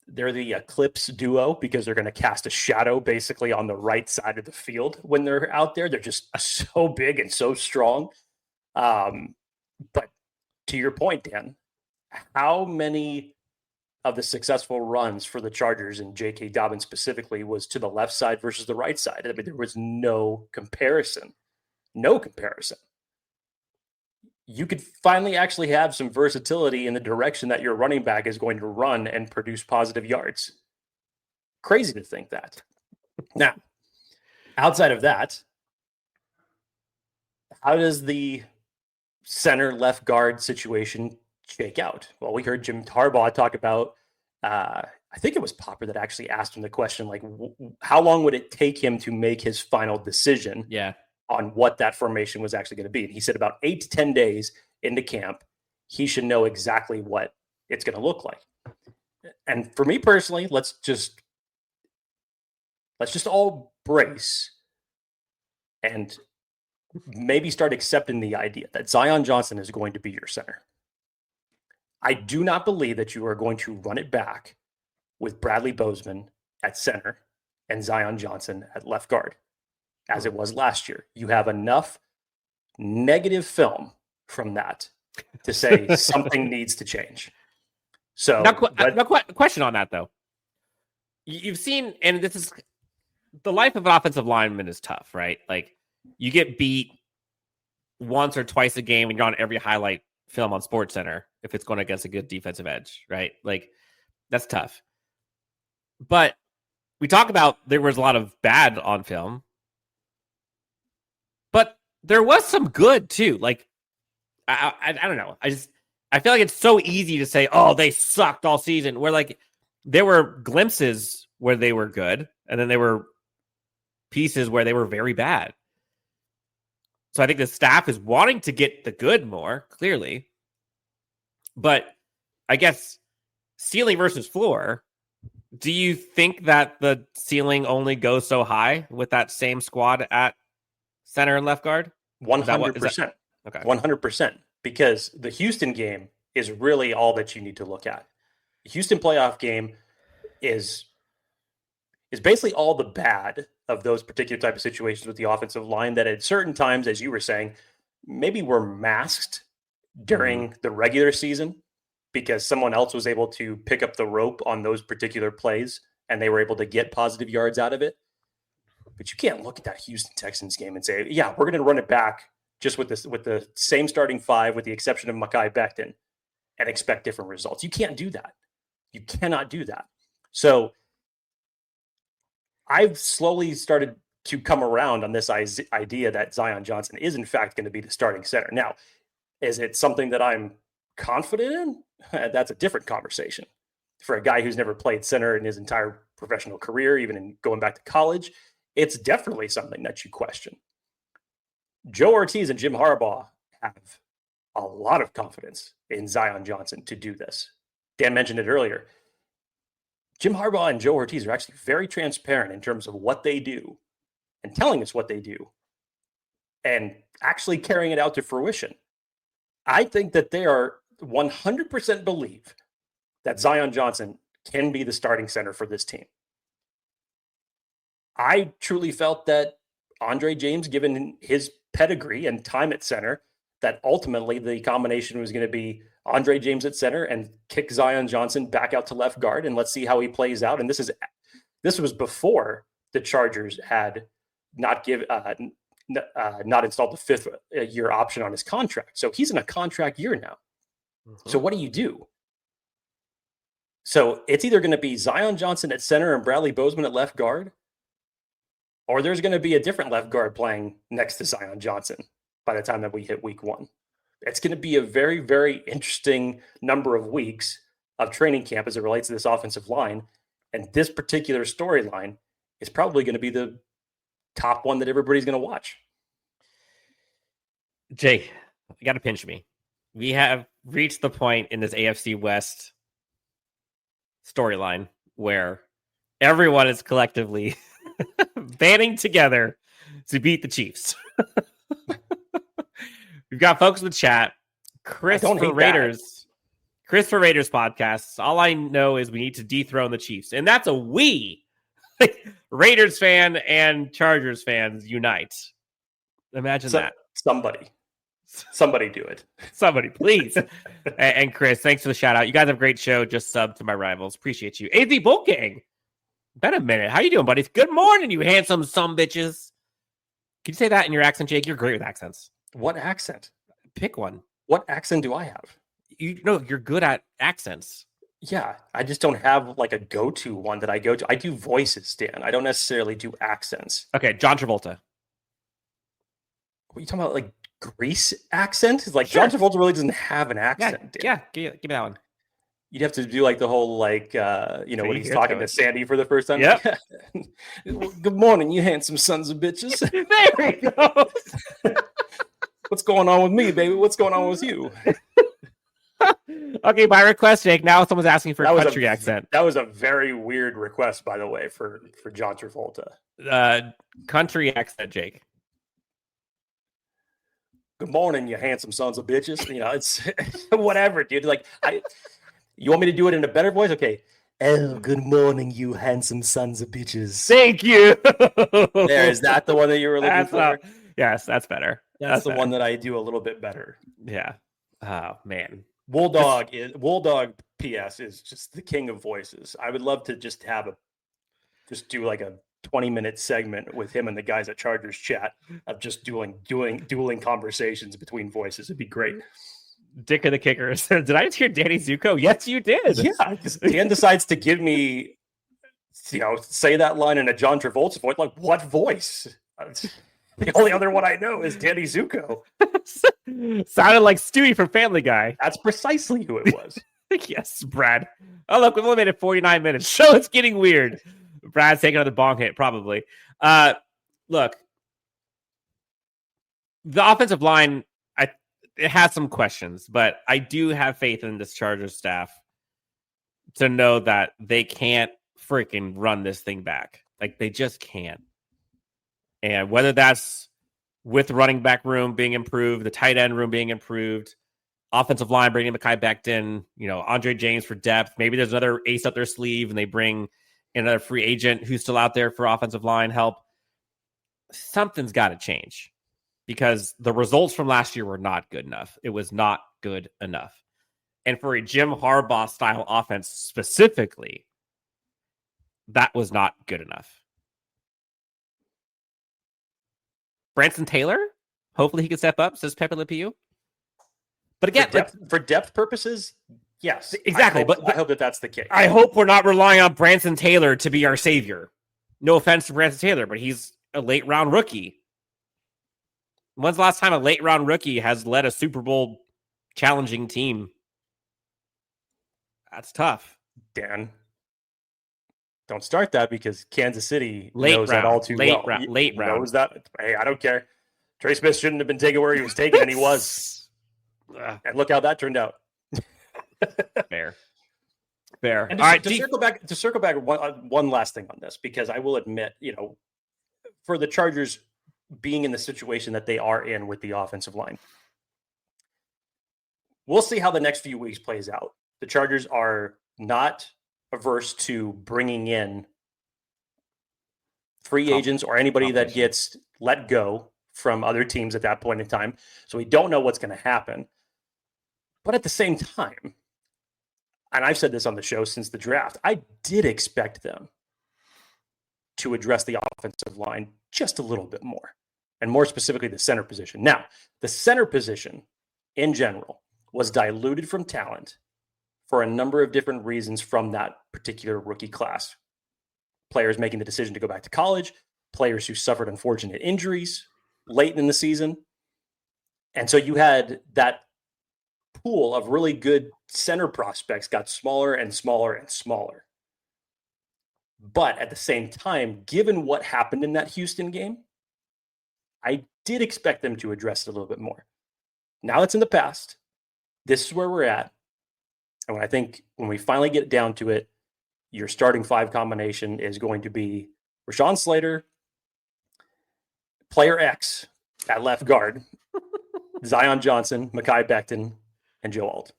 Speaker 2: the Eclipse duo because they're going to cast a shadow basically on the right side of the field when they're out there. They're just so big and so strong. But to your point, Dan, how many of the successful runs for the Chargers and J.K. Dobbins specifically was to the left side versus the right side? I mean, there was no comparison. No comparison. You could finally actually have some versatility in the direction that your running back is going to run and produce positive yards. Crazy to think that. Now, outside of that, how does the center left guard situation shake out? Well, we heard Jim Harbaugh talk about, I think it was Popper that actually asked him the question, like, how long would it take him to make his final decision on what that formation was actually going to be? And he said about 8 to 10 days into camp, he should know exactly what it's going to look like. And for me personally, let's just all brace and maybe start accepting the idea that Zion Johnson is going to be your center. I do not believe that you are going to run it back with Bradley Bozeman at center and Zion Johnson at left guard, as it was last year. You have enough negative film from that to say something needs to change. So,
Speaker 3: question on that, though. You've seen, and this is the life of an offensive lineman is tough, right? Like, you get beat once or twice a game when you're on every highlight film on SportsCenter if it's going against a good defensive edge, right? Like, that's tough. But we talk about there was a lot of bad on film, but there was some good too. Like, I don't know. I feel like it's so easy to say, oh, they sucked all season. Where like there were glimpses where they were good, and then there were pieces where they were very bad. So I think the staff is wanting to get the good more, clearly. But I guess ceiling versus floor, do you think that the ceiling only goes so high with that same squad at center and left guard?
Speaker 2: 100%.
Speaker 3: Okay.
Speaker 2: 100%. Because the Houston game is really all that you need to look at. The Houston playoff game is basically all the bad of those particular type of situations with the offensive line that at certain times, as you were saying, maybe were masked during the regular season because someone else was able to pick up the rope on those particular plays and they were able to get positive yards out of it. But you can't look at that Houston Texans game and say, yeah, we're going to run it back just with the same starting five, with the exception of Mekhi Becton, and expect different results. You can't do that. You cannot do that. So I've slowly started to come around on this idea that Zion Johnson is in fact going to be the starting center. Now, is it something that I'm confident in, that's a different conversation. For a guy who's never played center in his entire professional career, even in going back to college, it's definitely something that you question. Joe Ortiz and Jim Harbaugh have a lot of confidence in Zion Johnson to do this. Dan mentioned it earlier. Jim Harbaugh and Joe Ortiz are actually very transparent in terms of what they do and telling us what they do and actually carrying it out to fruition. I think that they are 100% believe that Zion Johnson can be the starting center for this team. I truly felt that Andre James, given his pedigree and time at center, that ultimately the combination was going to be Andre James at center and kick Zion Johnson back out to left guard, and let's see how he plays out. And this was before the Chargers had not installed the fifth year option on his contract. So he's in a contract year now. Mm-hmm. So what do you do? So it's either going to be Zion Johnson at center and Bradley Bozeman at left guard, or there's going to be a different left guard playing next to Zion Johnson by the time that we hit week 1. It's going to be a very, very interesting number of weeks of training camp as it relates to this offensive line. And this particular storyline is probably going to be the top one that everybody's going to watch.
Speaker 3: Jay, you got to pinch me. We have reached the point in this AFC West storyline where everyone is collectively banding together to beat the Chiefs. We've got folks in the chat. Chris for Raiders podcasts. All I know is we need to dethrone the Chiefs. And that's a we. Raiders fan and Chargers fans unite. Imagine that.
Speaker 2: Somebody do it.
Speaker 3: Somebody, please. and Chris, thanks for the shout out. You guys have a great show. Just sub to my rivals. Appreciate you. AZ Bolt Gang. Been a minute. How you doing, buddy? Good morning, you handsome bitches. Can you say that in your accent, Jake? You're great with accents.
Speaker 2: What accent?
Speaker 3: Pick one.
Speaker 2: What accent do I have?
Speaker 3: You know, you're good at accents.
Speaker 2: Yeah, I just don't have like a go-to one that I go to. I do voices, Dan. I don't necessarily do accents.
Speaker 3: Okay, John Travolta.
Speaker 2: What are you talking about? Like Grease accent? It's like sure. John Travolta really doesn't have an accent.
Speaker 3: Yeah, give me that one.
Speaker 2: You'd have to do like the whole like when he's talking to Sandy for the first time.
Speaker 3: Yep.
Speaker 2: Good morning, you handsome sons of bitches.
Speaker 3: There he goes.
Speaker 2: What's going on with me, baby? What's going on with you?
Speaker 3: Okay, by request, Jake. Now someone's asking for a country accent.
Speaker 2: That was a very weird request, by the way, for John Travolta.
Speaker 3: Country accent, Jake.
Speaker 2: Good morning, you handsome sons of bitches. You know, it's whatever, dude. Like, you want me to do it in a better voice? Okay. Oh, good morning, you handsome sons of bitches.
Speaker 3: Thank you.
Speaker 2: There, is that the one that you were looking for?
Speaker 3: Yes, that's better.
Speaker 2: That's the one that I do a little bit better.
Speaker 3: Yeah. Oh, man.
Speaker 2: Bulldog PS is just the king of voices. I would love to just do like a 20-minute segment with him and the guys at Chargers chat of just dueling conversations between voices. It'd be great.
Speaker 3: Dick of the Kicker. Did I just hear Danny Zuko? Yes, you did.
Speaker 2: Yeah. Dan decides to give me, say that line in a John Travolta voice. Like, what voice? The only other one I know is Danny Zuko.
Speaker 3: Sounded like Stewie from Family Guy.
Speaker 2: That's precisely who it was.
Speaker 3: Yes, Brad. Oh, look, we've only made it 49 minutes. Show it's getting weird. Brad's taking another bong hit, probably. Look, the offensive line, it has some questions, but I do have faith in this Chargers staff to know that they can't freaking run this thing back. Like, they just can't. And whether that's with the running back room being improved, the tight end room being improved, offensive line bringing Mekhi Becton, Andre James for depth. Maybe there's another ace up their sleeve and they bring another free agent who's still out there for offensive line help. Something's got to change because the results from last year were not good enough. It was not good enough. And for a Jim Harbaugh style offense specifically, that was not good enough. Branson Taylor, hopefully he can step up, says Pepe Le Pew. But again,
Speaker 2: for depth purposes, yes.
Speaker 3: Exactly.
Speaker 2: I hope that that's the case.
Speaker 3: I hope we're not relying on Branson Taylor to be our savior. No offense to Branson Taylor, but he's a late round rookie. When's the last time a late round rookie has led a Super Bowl challenging team That's tough.
Speaker 2: Dan, don't start that because Kansas City
Speaker 3: Late
Speaker 2: knows
Speaker 3: round,
Speaker 2: that all too
Speaker 3: late
Speaker 2: well.
Speaker 3: round, late round.
Speaker 2: Knows that. Hey, I don't care. Trey Smith shouldn't have been taken where he was taken, and he was. And look how that turned out.
Speaker 3: Fair.
Speaker 2: And
Speaker 3: All right,
Speaker 2: to circle back one last thing on this, because I will admit, for the Chargers being in the situation that they are in with the offensive line, we'll see how the next few weeks plays out. The Chargers are not averse to bringing in free agents or anybody that gets let go from other teams at that point in time. So we don't know what's going to happen. But at the same time, and I've said this on the show since the draft, I did expect them to address the offensive line just a little bit more, and more specifically the center position. Now, the center position in general was diluted from talent for a number of different reasons from that particular rookie class. Players making the decision to go back to college, players who suffered unfortunate injuries late in the season. And so you had that pool of really good center prospects got smaller and smaller and smaller. But at the same time, given what happened in that Houston game, I did expect them to address it a little bit more. Now it's in the past. This is where we're at. And I think when we finally get down to it, your starting five combination is going to be Rashawn Slater, player X at left guard, Zion Johnson, Mekhi Becton, and Joe Alt.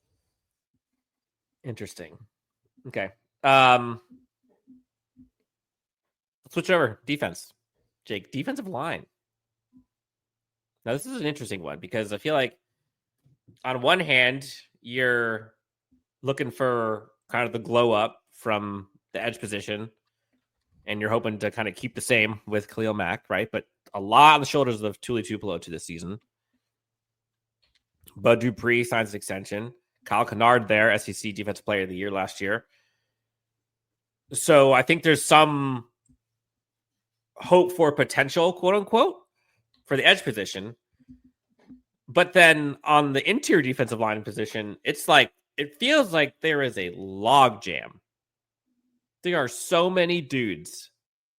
Speaker 3: Interesting. Okay. Let's switch over. Defense. Jake, defensive line. Now, this is an interesting one because I feel like on one hand, you're looking for kind of the glow up from the edge position, and you're hoping to kind of keep the same with Khalil Mack, right? But a lot on the shoulders of Tuli Tupelo to this season. Bud Dupree signs an extension. Kyle Kennard there, SEC Defensive Player of the Year last year. So I think there's some hope for potential, quote unquote, for the edge position. But then on the interior defensive line position, it's like, it feels like there is a log jam. There are so many dudes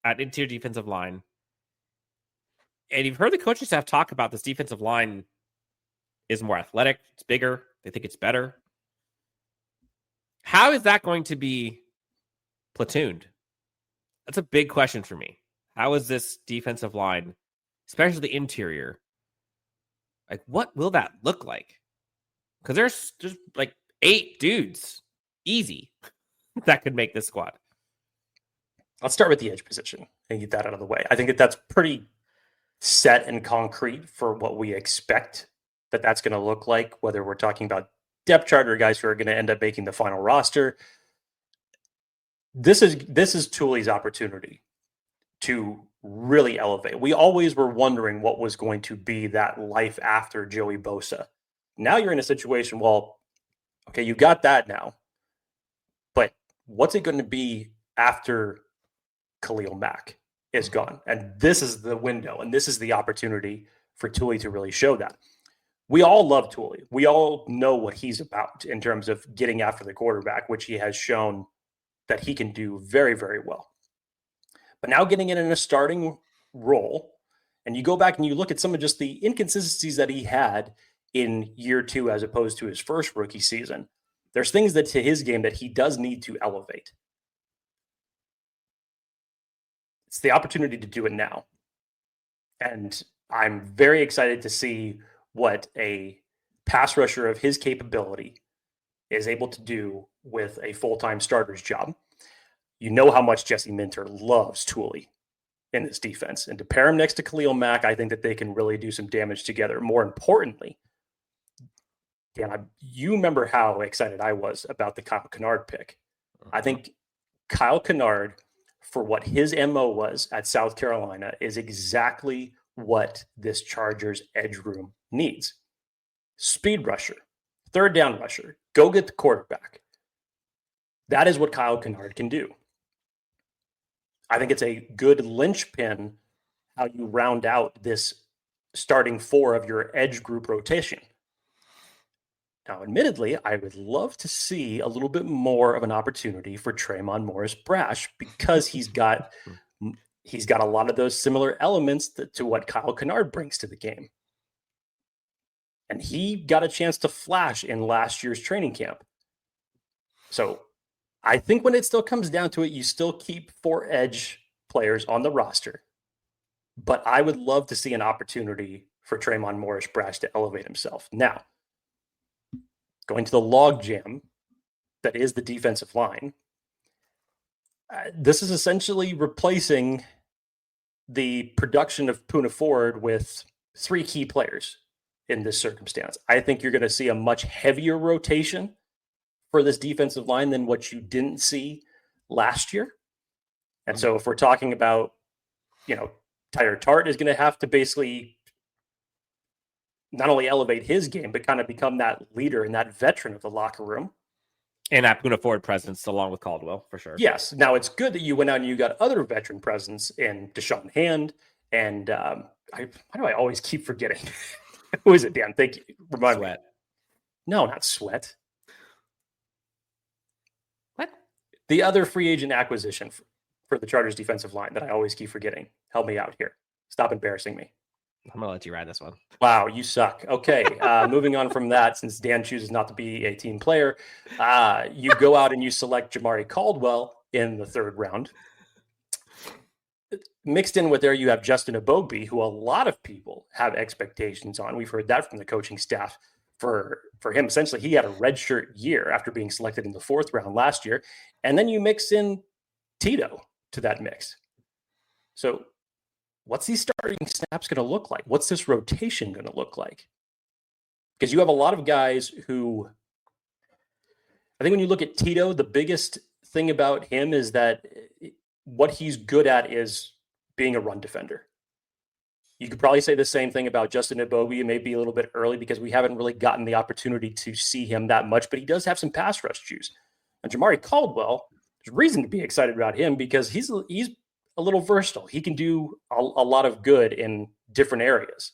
Speaker 3: at interior defensive line. And you've heard the coaching staff talk about this defensive line is more athletic. It's bigger. They think it's better. How is that going to be platooned? That's a big question for me. How is this defensive line, especially the interior, like what will that look like? Because there's like 8 dudes, easy, that could make this squad.
Speaker 2: Let's start with the edge position and get that out of the way. I think that's pretty set and concrete for what we expect that's going to look like, whether we're talking about depth chart or guys who are going to end up making the final roster. This is Tuli's opportunity to really elevate. We always were wondering what was going to be that life after Joey Bosa. Now you're in a situation, well, okay, you got that now, but what's it going to be after Khalil Mack is gone? And this is the window, and this is the opportunity for Tuli to really show that. We all love Tuli. We all know what he's about in terms of getting after the quarterback, which he has shown that he can do very, very well. But now getting in a starting role, and you go back and you look at some of just the inconsistencies that he had in year 2 as opposed to his first rookie season, there's things that to his game that he does need to elevate. It's the opportunity to do it now. And I'm very excited to see what a pass rusher of his capability is able to do with a full-time starter's job. You know how much Jesse Minter loves Tuli in this defense. And to pair him next to Khalil Mack, I think that they can really do some damage together. More importantly, Dan, you remember how excited I was about the Kyle Kennard pick. I think Kyle Kennard, for what his MO was at South Carolina, is exactly what this Chargers edge room needs. Speed rusher, third down rusher, go get the quarterback. That is what Kyle Kennard can do. I think it's a good linchpin how you round out this starting 4 of your edge group rotation. Now, admittedly, I would love to see a little bit more of an opportunity for Tremon Morris-Brash because he's got a lot of those similar elements to what Kyle Kennard brings to the game. And he got a chance to flash in last year's training camp. So I think when it still comes down to it, you still keep 4 edge players on the roster. But I would love to see an opportunity for Tremon Morris-Brash to elevate himself. Now, going to the logjam that is the defensive line, this is essentially replacing the production of Poona Ford with 3 key players in this circumstance. I think you're going to see a much heavier rotation for this defensive line than what you didn't see last year. And so if we're talking about, Tyler Tart is going to have to basically not only elevate his game, but kind of become that leader and that veteran of the locker room.
Speaker 3: And that Poona Ford presence along with Caldwell, for sure.
Speaker 2: Yes. Now, it's good that you went out and you got other veteran presence in Deshaun Hand. And why do I always keep forgetting? Who is it, Dan? Thank you. Remind
Speaker 3: Sweat.
Speaker 2: me. No, not Sweat.
Speaker 3: What?
Speaker 2: The other free agent acquisition for the Chargers defensive line that I always keep forgetting. Help me out here. Stop embarrassing me.
Speaker 3: I'm going to let you ride this one.
Speaker 2: Wow, you suck. Okay, moving on from that, since Dan chooses not to be a team player, you go out and you select Jamari Caldwell in the 3rd round. Mixed in with there, you have Justin Ebogbe, who a lot of people have expectations on. We've heard that from the coaching staff for him. Essentially, he had a redshirt year after being selected in the 4th round last year. And then you mix in Tito to that mix. So what's these starting snaps going to look like? What's this rotation going to look like? Because you have a lot of guys who, I think when you look at Tito, the biggest thing about him is that what he's good at is being a run defender. You could probably say the same thing about Justin Ebogbe. It may be a little bit early because we haven't really gotten the opportunity to see him that much, but he does have some pass rush juice. And Jamari Caldwell, there's reason to be excited about him because he's a little versatile. He can do a lot of good in different areas.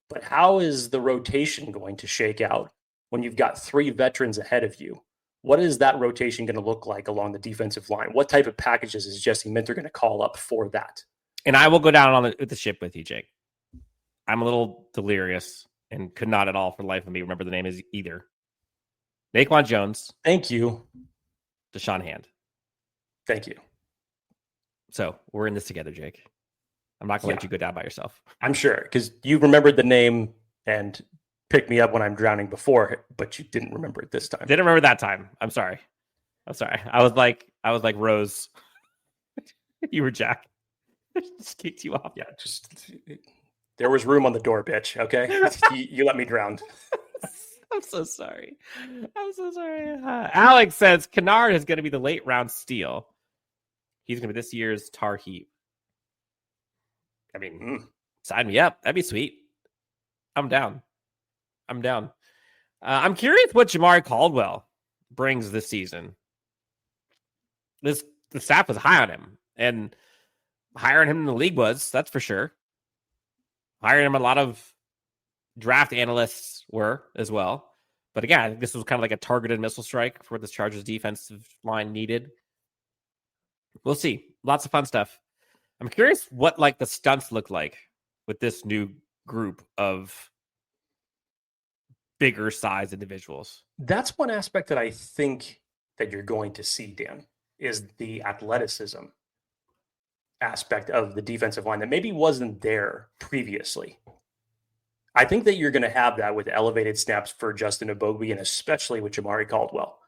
Speaker 2: But how is the rotation going to shake out when you've got 3 veterans ahead of you? What is that rotation going to look like along the defensive line? What type of packages is Jesse Minter going to call up for that?
Speaker 3: And I will go down on the ship with you, Jake. I'm a little delirious and could not at all for the life of me remember the name is either. Naquan Jones.
Speaker 2: Thank you.
Speaker 3: Deshaun Hand.
Speaker 2: Thank you.
Speaker 3: So we're in this together, Jake. I'm not going to let you go down by yourself.
Speaker 2: I'm sure, because you remembered the name and picked me up when I'm drowning before, but you didn't remember it this time.
Speaker 3: Didn't remember that time. I'm sorry. I was like Rose. You were Jack. Just kicked you off.
Speaker 2: Yeah, there was room on the door, bitch. Okay, you let me drown.
Speaker 3: I'm so sorry. Alex says Kennard is going to be the late round steal. He's going to be this year's Tar Heat. I mean, sign me up. That'd be sweet. I'm down. I'm curious what Jamari Caldwell brings this season. The staff was high on him, and hiring him in the league was, that's for sure. Hiring him, a lot of draft analysts were as well. But again, I think this was kind of like a targeted missile strike for this Chargers defensive line needed. We'll see. Lots of fun stuff. I'm curious what like the stunts look like with this new group of bigger size individuals.
Speaker 2: That's one aspect that I think that you're going to see, Dan, is the athleticism aspect of the defensive line that maybe wasn't there previously. I think that you're going to have that with elevated snaps for Justin Ebogbe and especially with Jamari Caldwell.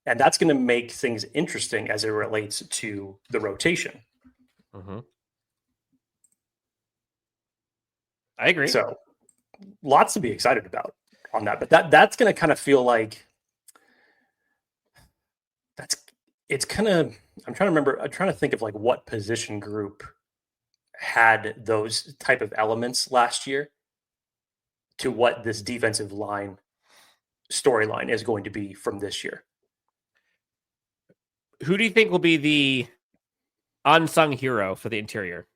Speaker 2: And that's going to make things interesting as it relates to the rotation.
Speaker 3: Mm-hmm. I agree.
Speaker 2: So lots to be excited about on that. But that's going to kind of feel like I'm trying to think of like what position group had those type of elements last year to what this defensive line storyline is going to be from this year.
Speaker 3: Who do you think will be the unsung hero for the interior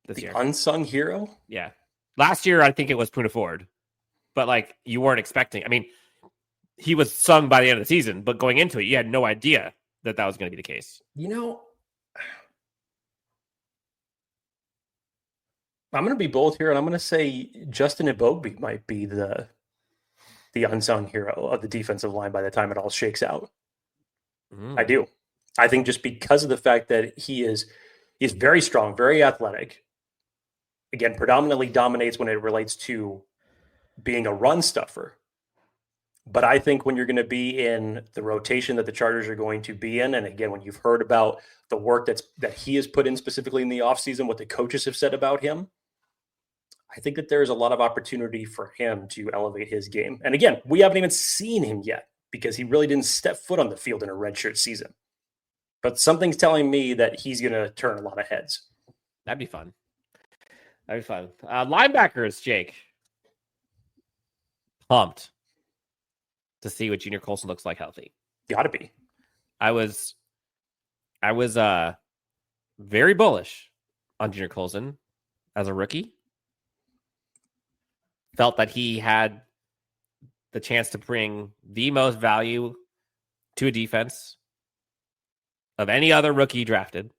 Speaker 3: this year?
Speaker 2: Unsung hero?
Speaker 3: Yeah. Last year, I think it was Poona Ford. but like you weren't expecting. I mean, he was sung by the end of the season, but going into it, you had no idea that was going to be the case.
Speaker 2: You know, I'm going to be bold here, and I'm going to say Justin Ebogbe might be the unsung hero of the defensive line by the time it all shakes out. I do. I think just because of the fact that he's very strong, very athletic. Again, predominantly dominates when it relates to being a run stuffer. But I think when you're going to be in the rotation that the Chargers are going to be in, and again, when you've heard about the work that he has put in specifically in the offseason, what the coaches have said about him, I think that there's a lot of opportunity for him to elevate his game. And again, we haven't even seen him yet because he really didn't step foot on the field in a redshirt season. But something's telling me that he's going to turn a lot of heads.
Speaker 3: That'd be fun. Linebackers, Jake. Pumped to see what Junior Colson looks like healthy.
Speaker 2: Gotta be.
Speaker 3: I was very bullish on Junior Colson as a rookie. Felt that he had the chance to bring the most value to a defense of any other rookie drafted,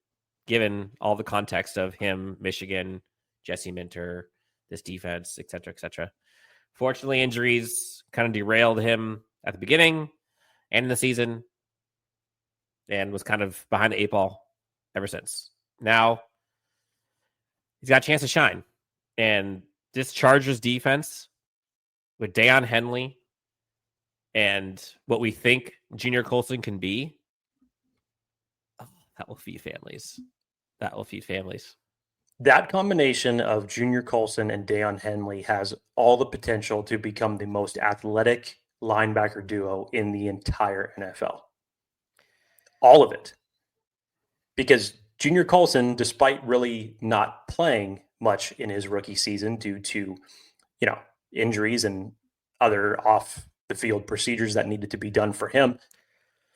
Speaker 3: given all the context of him, Michigan, Jesse Minter, this defense, et cetera, et cetera. Fortunately, injuries kind of derailed him at the beginning and in the season and was kind of behind the 8 ball ever since. Now, he's got a chance to shine. And this Chargers defense with Deion Henley and what we think Junior Colson can be, that will feed families.
Speaker 2: That combination of Junior Colson and Deion Henley has all the potential to become the most athletic linebacker duo in the entire NFL. All of it. Because Junior Colson, despite really not playing much in his rookie season due to, injuries and other off the field procedures that needed to be done for him,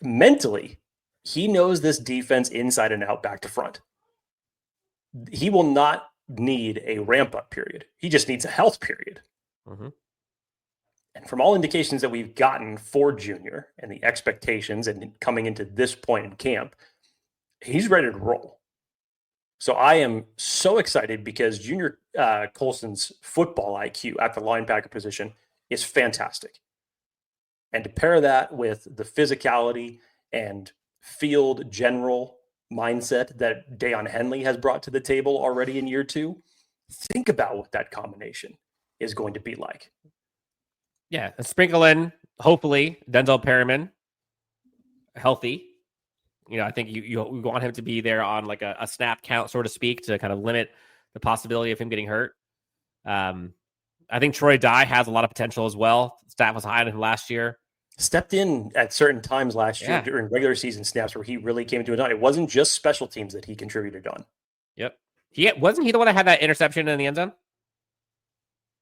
Speaker 2: mentally, he knows this defense inside and out, back to front. He will not need a ramp-up period. He just needs a health period.
Speaker 3: Mm-hmm.
Speaker 2: And from all indications that we've gotten for Junior and the expectations and coming into this point in camp, he's ready to roll. So I am so excited because Junior Colson's football IQ at the linebacker position is fantastic. And to pair that with the physicality and field general mindset that Deion Henley has brought to the table already in year 2, think about what that combination is going to be like.
Speaker 3: Yeah, and sprinkle in, hopefully, Denzel Perryman, healthy. I think you want him to be there on like a snap count, so to speak, to kind of limit the possibility of him getting hurt. I think Troy Dye has a lot of potential as well. Staff was high on him last year.
Speaker 2: Stepped in at certain times last year during regular season snaps where he really came into it. It wasn't just special teams that he contributed on.
Speaker 3: Yep. Wasn't he the one that had that interception in the end zone?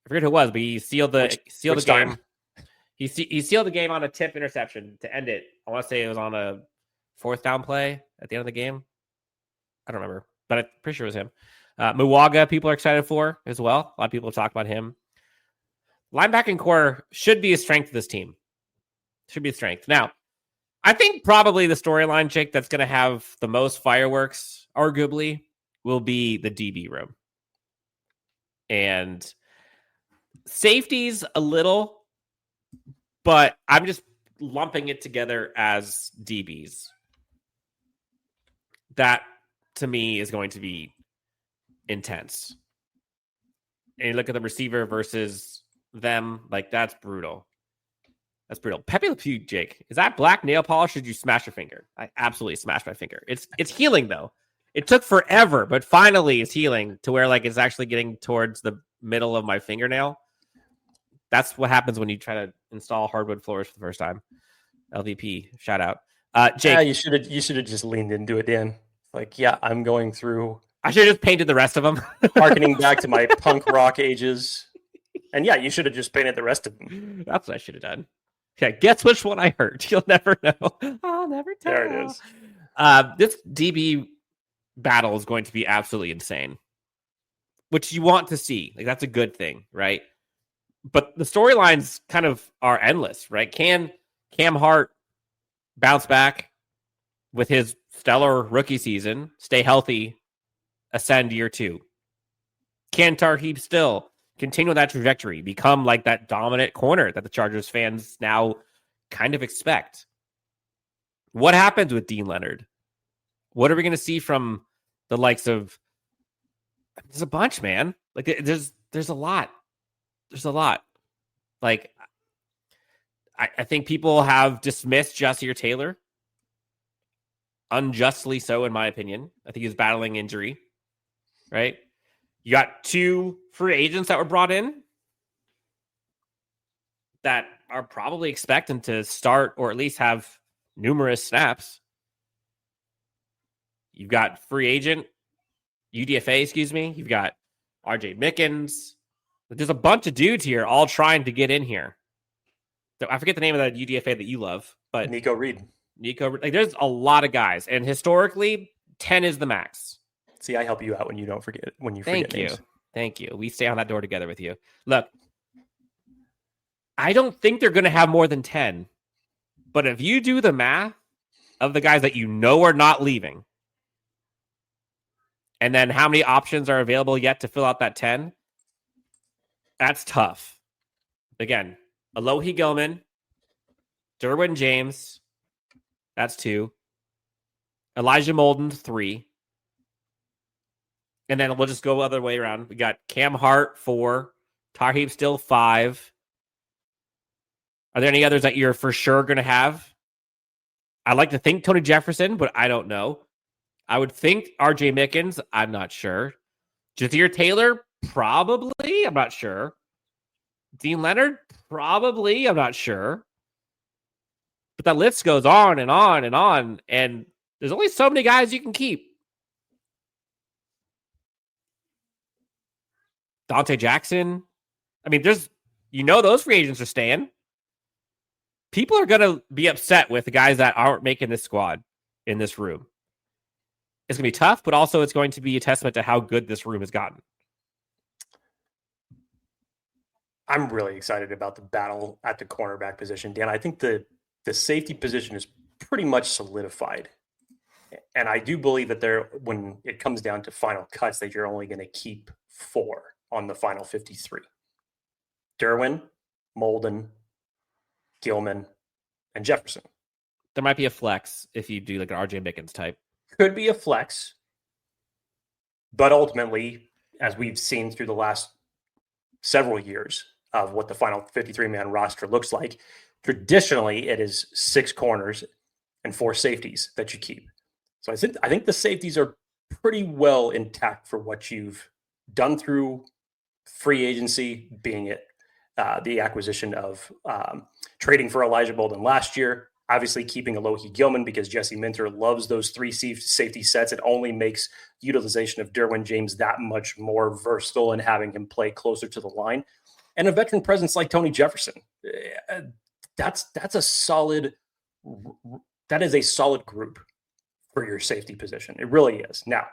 Speaker 3: I forget who it was, but he sealed the game.
Speaker 2: Time?
Speaker 3: He sealed the game on a tip interception to end it. I want to say it was on a 4th down play at the end of the game. I don't remember, but I'm pretty sure it was him. Muwaga, people are excited for as well. A lot of people talk about him. Linebacking core should be a strength of this team. Should be a strength. Now, I think probably the storyline, Jake, that's going to have the most fireworks, arguably, will be the DB room. And safeties a little, but I'm just lumping it together as DBs. That, to me, is going to be intense. And you look at the receiver versus them, like, that's brutal. That's brutal. Pepe Le Pew, Jake, is that black nail polish or did you smash your finger? I absolutely smashed my finger. It's healing, though. It took forever, but finally it's healing to where, like, it's actually getting towards the middle of my fingernail. That's what happens when you try to install hardwood floors for the first time. LVP, shout out. Jake.
Speaker 2: Yeah, you should have just leaned into it, Dan. Like, yeah, I'm going through.
Speaker 3: I should have just painted the rest of them.
Speaker 2: Harkening back to my punk rock ages. And yeah, you should have just painted the rest of them.
Speaker 3: That's what I should have done. Okay, guess which one I hurt. You'll never know. I'll never tell.
Speaker 2: There it is.
Speaker 3: This DB battle is going to be absolutely insane, which you want to see. Like, that's a good thing, right? But the storylines kind of are endless, right? Can Cam Hart bounce back with his stellar rookie season, stay healthy, ascend year 2? Can Tarheeb still continue that trajectory, become like that dominant corner that the Chargers fans now kind of expect? What happens with Dean Leonard? What are we going to see from the likes of? There's a bunch, man. Like there's a lot. There's a lot. Like I think people have dismissed Ja'Sir Taylor, unjustly so, in my opinion. I think he's battling injury. Right? You got 2 free agents that were brought in that are probably expecting to start or at least have numerous snaps. You've got free agent, UDFA, excuse me. You've got RJ Mickens. There's a bunch of dudes here all trying to get in here. I forget the name of that UDFA that you love, but
Speaker 2: Nico Reed.
Speaker 3: Like there's a lot of guys, and historically, 10 is the max.
Speaker 2: See, I help you out when you don't forget forget names.
Speaker 3: Thank you. We stay on that door together with you. Look, I don't think they're going to have more than 10, but if you do the math of the guys that you know are not leaving, and then how many options are available yet to fill out that 10, that's tough. Again, Alohi Gilman, Derwin James, that's 2. Elijah Molden, 3. And then we'll just go the other way around. We got Cam Hart, 4. Tarheeb still 5. Are there any others that you're for sure going to have? I like to think Tony Jefferson, but I don't know. I would think RJ Mickens. I'm not sure. Ja'Sir Taylor, probably. I'm not sure. Dean Leonard, probably. I'm not sure. But that list goes on and on and on. And there's only so many guys you can keep. Dante Jackson. I mean, those free agents are staying. People are going to be upset with the guys that aren't making this squad in this room. It's going to be tough, but also it's going to be a testament to how good this room has gotten.
Speaker 2: I'm really excited about the battle at the cornerback position, Dan. I think the safety position is pretty much solidified. And I do believe that when it comes down to final cuts, that you're only going to keep 4 on the final 53. Derwin, Molden, Gilman, and Jefferson.
Speaker 3: There might be a flex if you do like an RJ Mickens type.
Speaker 2: Could be a flex. But ultimately, as we've seen through the last several years of what the final 53-man roster looks like, traditionally it is 6 corners and 4 safeties that you keep. So I think the safeties are pretty well intact for what you've done through free agency, being it the acquisition of trading for Elijah Bolden last year, obviously keeping Alohi Gilman because Jesse Minter loves those 3 safety sets. It only makes utilization of Derwin James that much more versatile and having him play closer to the line. And a veteran presence like Tony Jefferson. That is a solid group for your safety position. It really is. Now,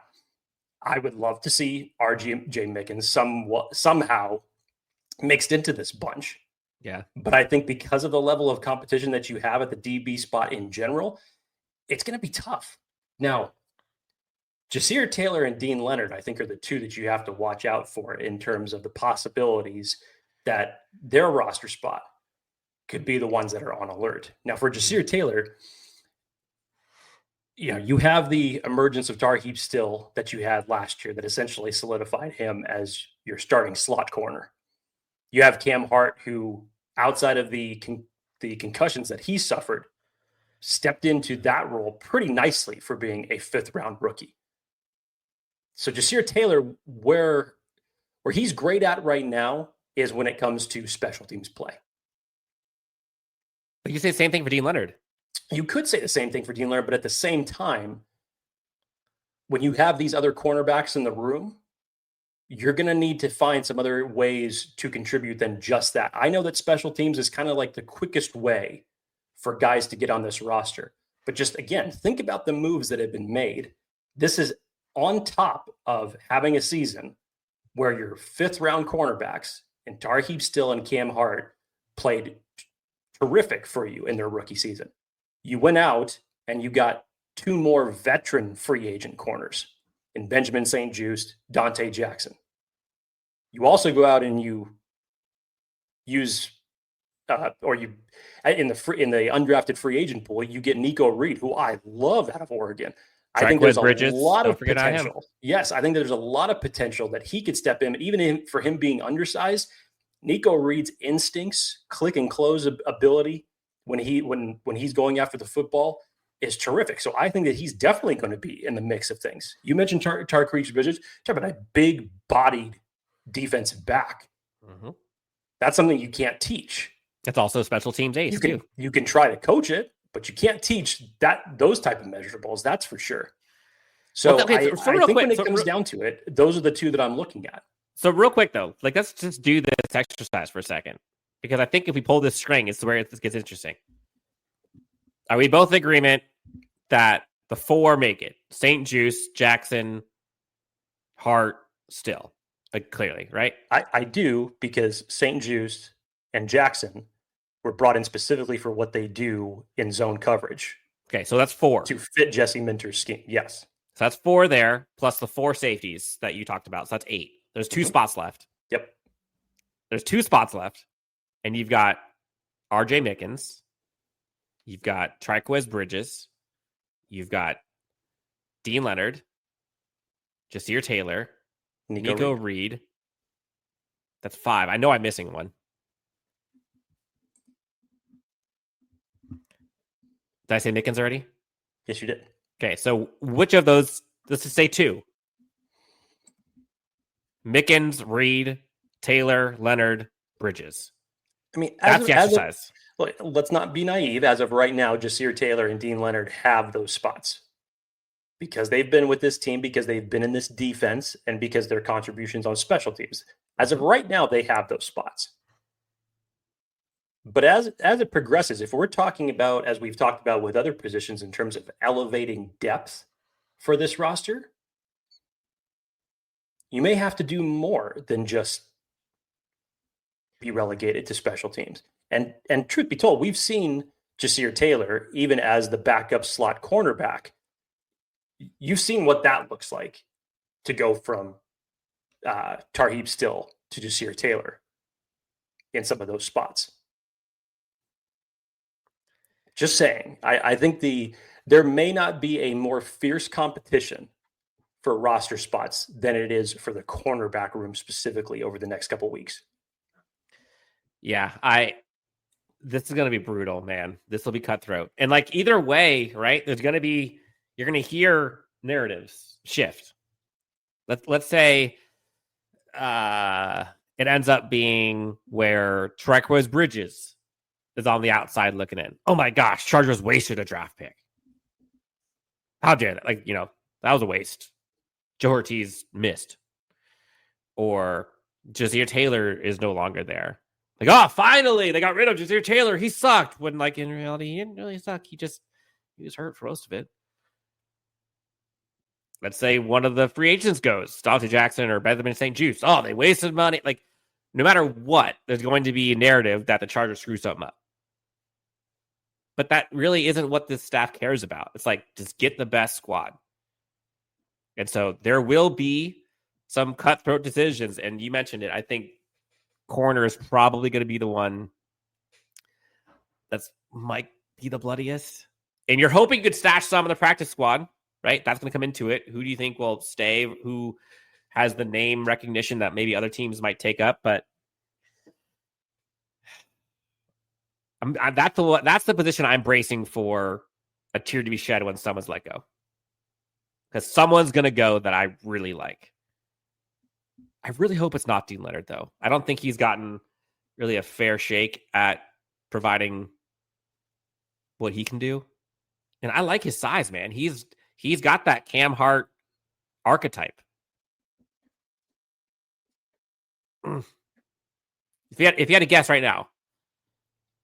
Speaker 2: I would love to see RJ Mickens somehow mixed into this bunch.
Speaker 3: Yeah.
Speaker 2: But I think because of the level of competition that you have at the DB spot in general, it's going to be tough. Now, Ja'Sir Taylor and Dean Leonard, I think, are the 2 that you have to watch out for in terms of the possibilities that their roster spot could be the ones that are on alert. Now, for Ja'Sir Taylor, you have the emergence of Tarheeb Still that you had last year that essentially solidified him as your starting slot corner. You have Cam Hart, who, outside of the concussions that he suffered, stepped into that role pretty nicely for being a 5th-round rookie. So Ja'Sir Taylor, where he's great at right now is when it comes to special teams play.
Speaker 3: But you say the same thing for Dean Leonard.
Speaker 2: You could say the same thing for Dean Leonard, but at the same time, when you have these other cornerbacks in the room, you're going to need to find some other ways to contribute than just that. I know that special teams is kind of like the quickest way for guys to get on this roster. But just, again, think about the moves that have been made. This is on top of having a season where your 5th-round cornerbacks and Tarheeb Still and Cam Hart played terrific for you in their rookie season. You went out and you got 2 more veteran free agent corners in Benjamin St-Juste, Dante Jackson. You also go out and you use in the undrafted free agent pool, you get Nico Reed, who I love out of Oregon. I think there's a lot of potential. Yes, I think there's a lot of potential that he could step in, even for him being undersized. Nico Reed's instincts, click and close ability when he's going after the football is terrific. So I think that he's definitely going to be in the mix of things. You mentioned Tarheeb Bridges, talk about a big-bodied defensive back. Mm-hmm. That's something you can't teach.
Speaker 3: It's also special teams ace too.
Speaker 2: You can try to coach it, but you can't teach those type of measurables. That's for sure. So, I think when it comes down to it, those are the 2 that I'm looking at.
Speaker 3: So real quick though, let's just do this exercise for a second, because I think if we pull this string, it's where it gets interesting. Are we both in agreement that the 4 make it? St-Juste, Jackson, Hart, Still, clearly, right?
Speaker 2: I do, because St-Juste and Jackson were brought in specifically for what they do in zone coverage.
Speaker 3: Okay, so that's 4
Speaker 2: to fit Jesse Minter's scheme. Yes,
Speaker 3: so that's 4 there, plus the 4 safeties that you talked about. So that's 8. There's 2 spots left.
Speaker 2: Yep.
Speaker 3: There's 2 spots left. And you've got RJ Mickens. You've got Triquez Bridges. You've got Dean Leonard. Jasir Taylor. Nico Reed. That's 5. I know I'm missing one. Did I say Mickens already?
Speaker 2: Yes, you did.
Speaker 3: Okay, so which of those, let's just say 2. Mickens, Reed, Taylor, Leonard, Bridges.
Speaker 2: I mean,
Speaker 3: that's the exercise.
Speaker 2: Let's not be naive. As of right now, Jasir Taylor and Dean Leonard have those spots because they've been with this team, because they've been in this defense, and because their contributions on special teams. As of right now, they have those spots. But as it progresses, if we're talking about, as we've talked about with other positions in terms of elevating depth for this roster, you may have to do more than just be relegated to special teams. And truth be told, we've seen Jasir Taylor, even as the backup slot cornerback, you've seen what that looks like to go from Tarheeb Still to Jasir Taylor in some of those spots. Just saying, I think there may not be a more fierce competition for roster spots than it is for the cornerback room specifically over the next couple of weeks.
Speaker 3: Yeah, this is going to be brutal, man. This will be cutthroat. And either way, right? You're going to hear narratives shift. Let's say it ends up being where Triquez Bridges is on the outside looking in. Oh my gosh, Chargers wasted a draft pick. How dare that? That was a waste. Joe Ortiz missed. Or Jasir Taylor is no longer there. Finally, they got rid of Jasir Taylor. He sucked. When, in reality, he didn't really suck. He was hurt for most of it. Let's say one of the free agents goes, Dante Jackson or Benjamin St-Juste. Oh, they wasted money. No matter what, there's going to be a narrative that the Chargers screw something up. But that really isn't what this staff cares about. It's just get the best squad. And so there will be some cutthroat decisions. And you mentioned it. I think corner is probably going to be the one that's might be the bloodiest. And you're hoping you could stash some of the practice squad, right? That's going to come into it. Who do you think will stay? Who has the name recognition that maybe other teams might take up? But that's the position I'm bracing for a tear to be shed when someone's let go. Because someone's going to go that I really like. I really hope it's not Dean Leonard, though. I don't think he's gotten really a fair shake at providing what he can do. And I like his size, man. He's got that Cam Hart archetype. If you had to guess right now,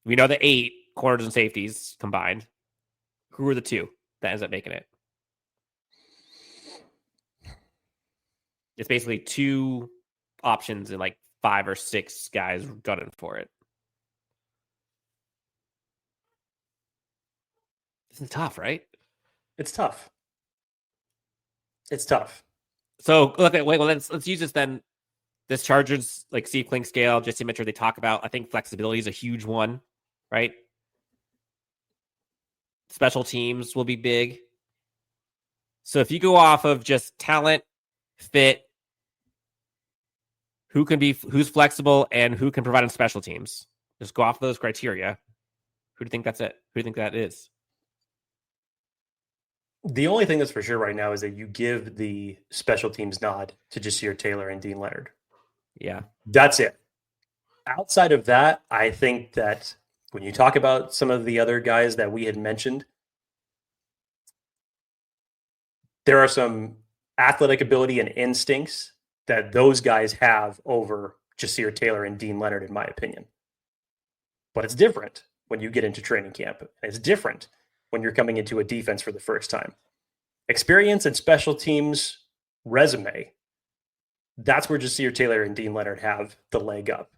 Speaker 3: we know the 8 corners and safeties combined. Who are the 2 that ends up making it? It's basically 2 options in 5 or 6 guys gunning for it. It's tough, right?
Speaker 2: It's tough. It's tough.
Speaker 3: So let's use this then. This Chargers like Steve Klink scale, Jesse Mitchell, they talk about. I think flexibility is a huge one, right? Special teams will be big. So if you go off of just talent, fit, who's flexible, and who can provide on special teams, just go off of those criteria. Who do you think that's it? Who do you think that is?
Speaker 2: The only thing that's for sure right now is that you give the special teams nod to Jasir Taylor and Dean Leonard.
Speaker 3: Yeah.
Speaker 2: That's it. Outside of that, I think that when you talk about some of the other guys that we had mentioned, there are some athletic ability and instincts that those guys have over Jasir Taylor and Dean Leonard, in my opinion. But it's different when you get into training camp. It's different when you're coming into a defense for the first time. Experience and special teams resume, that's where Jasir Taylor and Dean Leonard have the leg up.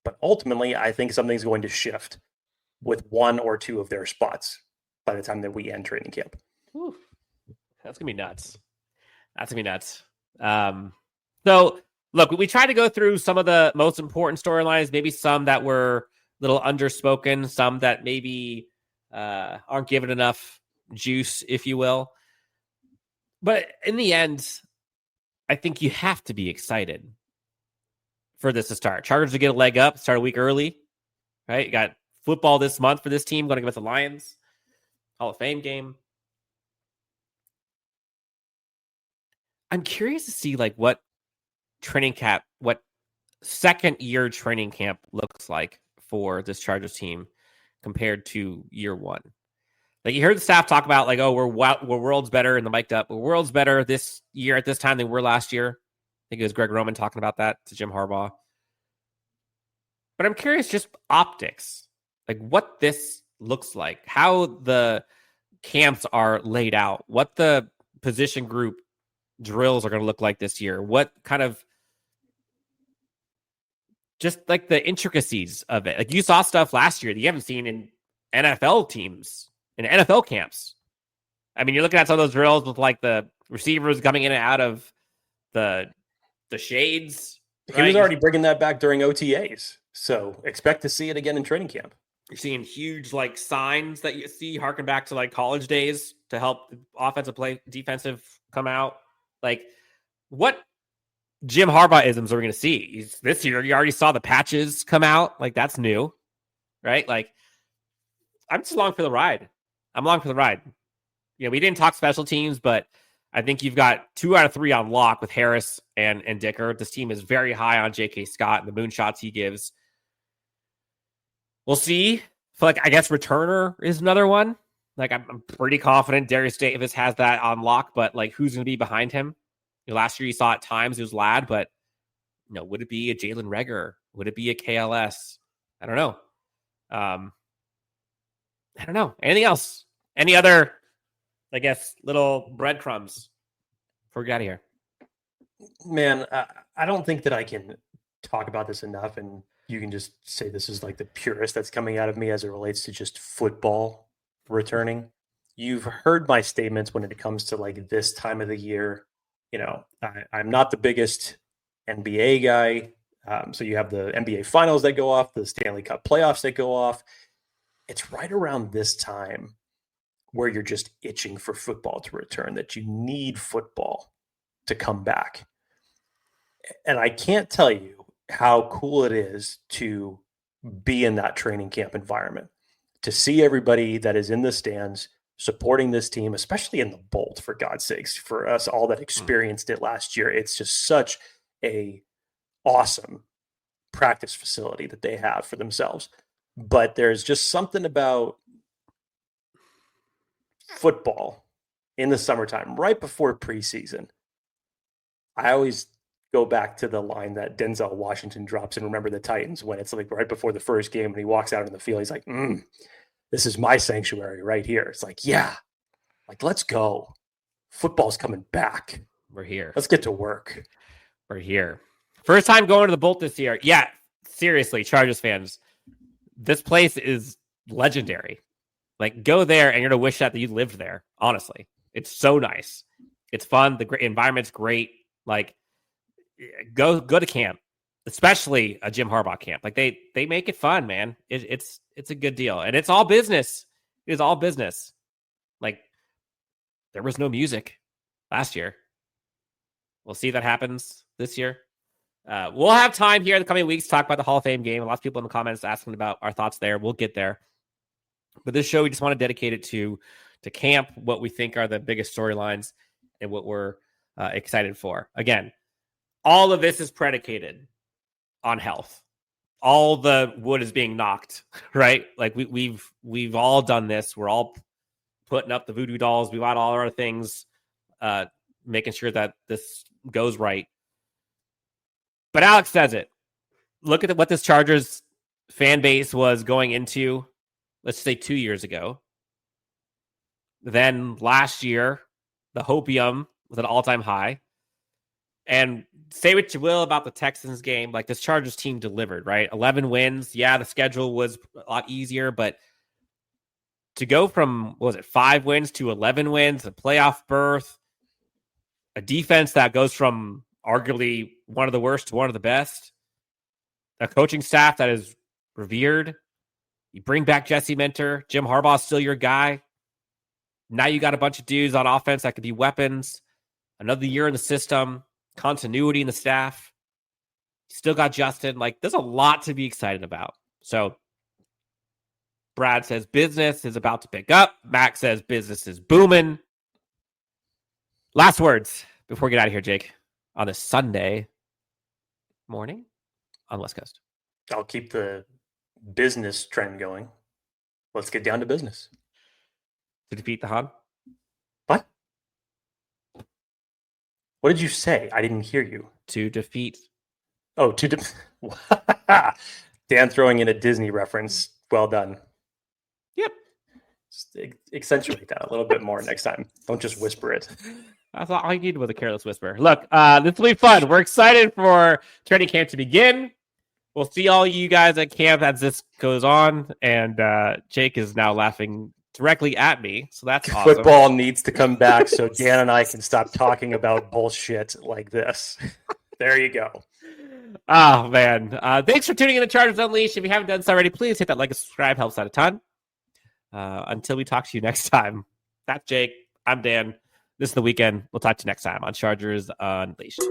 Speaker 2: But ultimately, I think something's going to shift with 1 or 2 of their spots by the time that we end training camp.
Speaker 3: Whew. That's going to be nuts. That's going to be nuts. So, look, we tried to go through some of the most important storylines, maybe some that were a little underspoken, some that maybe aren't given enough juice, if you will. But in the end, I think you have to be excited for this to start. Chargers to get a leg up, start a week early, right? You got football this month for this team, going against the Lions, Hall of Fame game. I'm curious to see like what second year training camp looks like for this Chargers team compared to year one. Like you heard the staff talk about like, oh, we're worlds better in the mic'd up. We're worlds better this year at this time than we were last year. I think it was Greg Roman talking about that to Jim Harbaugh. But I'm curious, just optics, like what this looks like, how the camps are laid out, what the position group drills are going to look like this year, what kind of just like the intricacies of it. Like you saw stuff last year that you haven't seen in NFL teams, in NFL camps. I mean, you're looking at some of those drills with like the receivers coming in and out of the shades.
Speaker 2: He was already bringing that back during OTAs. So expect to see it again in training camp.
Speaker 3: You're seeing huge like signs that you see harken back to like college days to help offensive play, defensive come out. Like what Jim Harbaugh isms are we going to see? This year, you already saw the patches come out. Like that's new, right? Like I'm just along for the ride. I'm along for the ride. You know, we didn't talk special teams, but I think you've got 2 out of 3 on lock with Harris and Dicker. This team is very high on J.K. Scott and the moonshots he gives. We'll see. I guess returner is another one. Like I'm pretty confident Darius Davis has that on lock, but like who's going to be behind him? You know, last year you saw at times it was Ladd, but you know, would it be a Jalen Reagor? Would it be a KLS? I don't know. I don't know. Anything else? Any other, I guess, little breadcrumbs before we get out of here?
Speaker 2: Man, I don't think that I can talk about this enough, and you can just say this is like the purest that's coming out of me as it relates to just football returning. You've heard my statements when it comes to like this time of the year. You know, I'm not the biggest NBA guy. So you have the NBA finals that go off, the Stanley Cup playoffs that go off. It's right around this time where you're just itching for football to return, that you need football to come back. And I can't tell you how cool it is to be in that training camp environment, to see everybody that is in the stands supporting this team, especially in the Bolt, for God's sakes, for us all that experienced it last year. It's just such a awesome practice facility that they have for themselves. But there's just something about football in the summertime, right before preseason. I always go back to the line that Denzel Washington drops in Remember the Titans, when it's like right before the first game and he walks out in the field. He's like, this is my sanctuary right here. It's like, yeah, like, let's go. Football's coming back.
Speaker 3: We're here.
Speaker 2: Let's get to work.
Speaker 3: We're here. First time going to the Bolt this year. Yeah, seriously, Chargers fans, this place is legendary. Like, go there and you're going to wish that you lived there. Honestly, it's so nice. It's fun. The environment's great. Like, go to camp, especially a Jim Harbaugh camp. Like, they make it fun, man. It's a good deal, and it's all business. It is all business. Like, there was no music last year. We'll see if that happens this year. We'll have time here in the coming weeks to talk about the Hall of Fame game. A lot of people in the comments asking about our thoughts there. We'll get there. But this show, we just want to dedicate it to camp, what we think are the biggest storylines and what we're excited for. Again, all of this is predicated on health. All the wood is being knocked, right? Like we've all done this. We're all putting up the voodoo dolls. We got all our things, making sure that this goes right. But Alex says it. Look at what this Chargers fan base was going into, let's say 2 years ago. Then last year, the hopium was at an all-time high. And say what you will about the Texans game, like this Chargers team delivered, right? 11 wins. Yeah, the schedule was a lot easier, but to go from, 5 wins to 11 wins, a playoff berth, a defense that goes from arguably one of the worst to one of the best, a coaching staff that is revered. You bring back Jesse Minter. Jim Harbaugh's still your guy. Now you got a bunch of dudes on offense that could be weapons. Another year in the system. Continuity in the staff. Still got Justin. Like, there's a lot to be excited about. So, Brad says business is about to pick up. Max says business is booming. Last words before we get out of here, Jake, on this Sunday morning on the West Coast.
Speaker 2: I'll keep the business trend going. Let's get down to business.
Speaker 3: To defeat the Han?
Speaker 2: What? What did you say? I didn't hear you.
Speaker 3: To defeat.
Speaker 2: Oh, Dan throwing in a Disney reference. Well done.
Speaker 3: Yep.
Speaker 2: Just accentuate that a little bit more next time. Don't just whisper it.
Speaker 3: I thought all you needed was a careless whisper. Look, this will be fun. We're excited for training camp to begin. We'll see all you guys at camp as this goes on. And Jake is now laughing directly at me. So that's awesome.
Speaker 2: Football needs to come back so Dan and I can stop talking about bullshit like this. There you go.
Speaker 3: Oh, man. Thanks for tuning in to Chargers Unleashed. If you haven't done so already, please hit that like and subscribe. Helps out a ton. Until we talk to you next time. That's Jake. I'm Dan. This is The Weekend. We'll talk to you next time on Chargers Unleashed.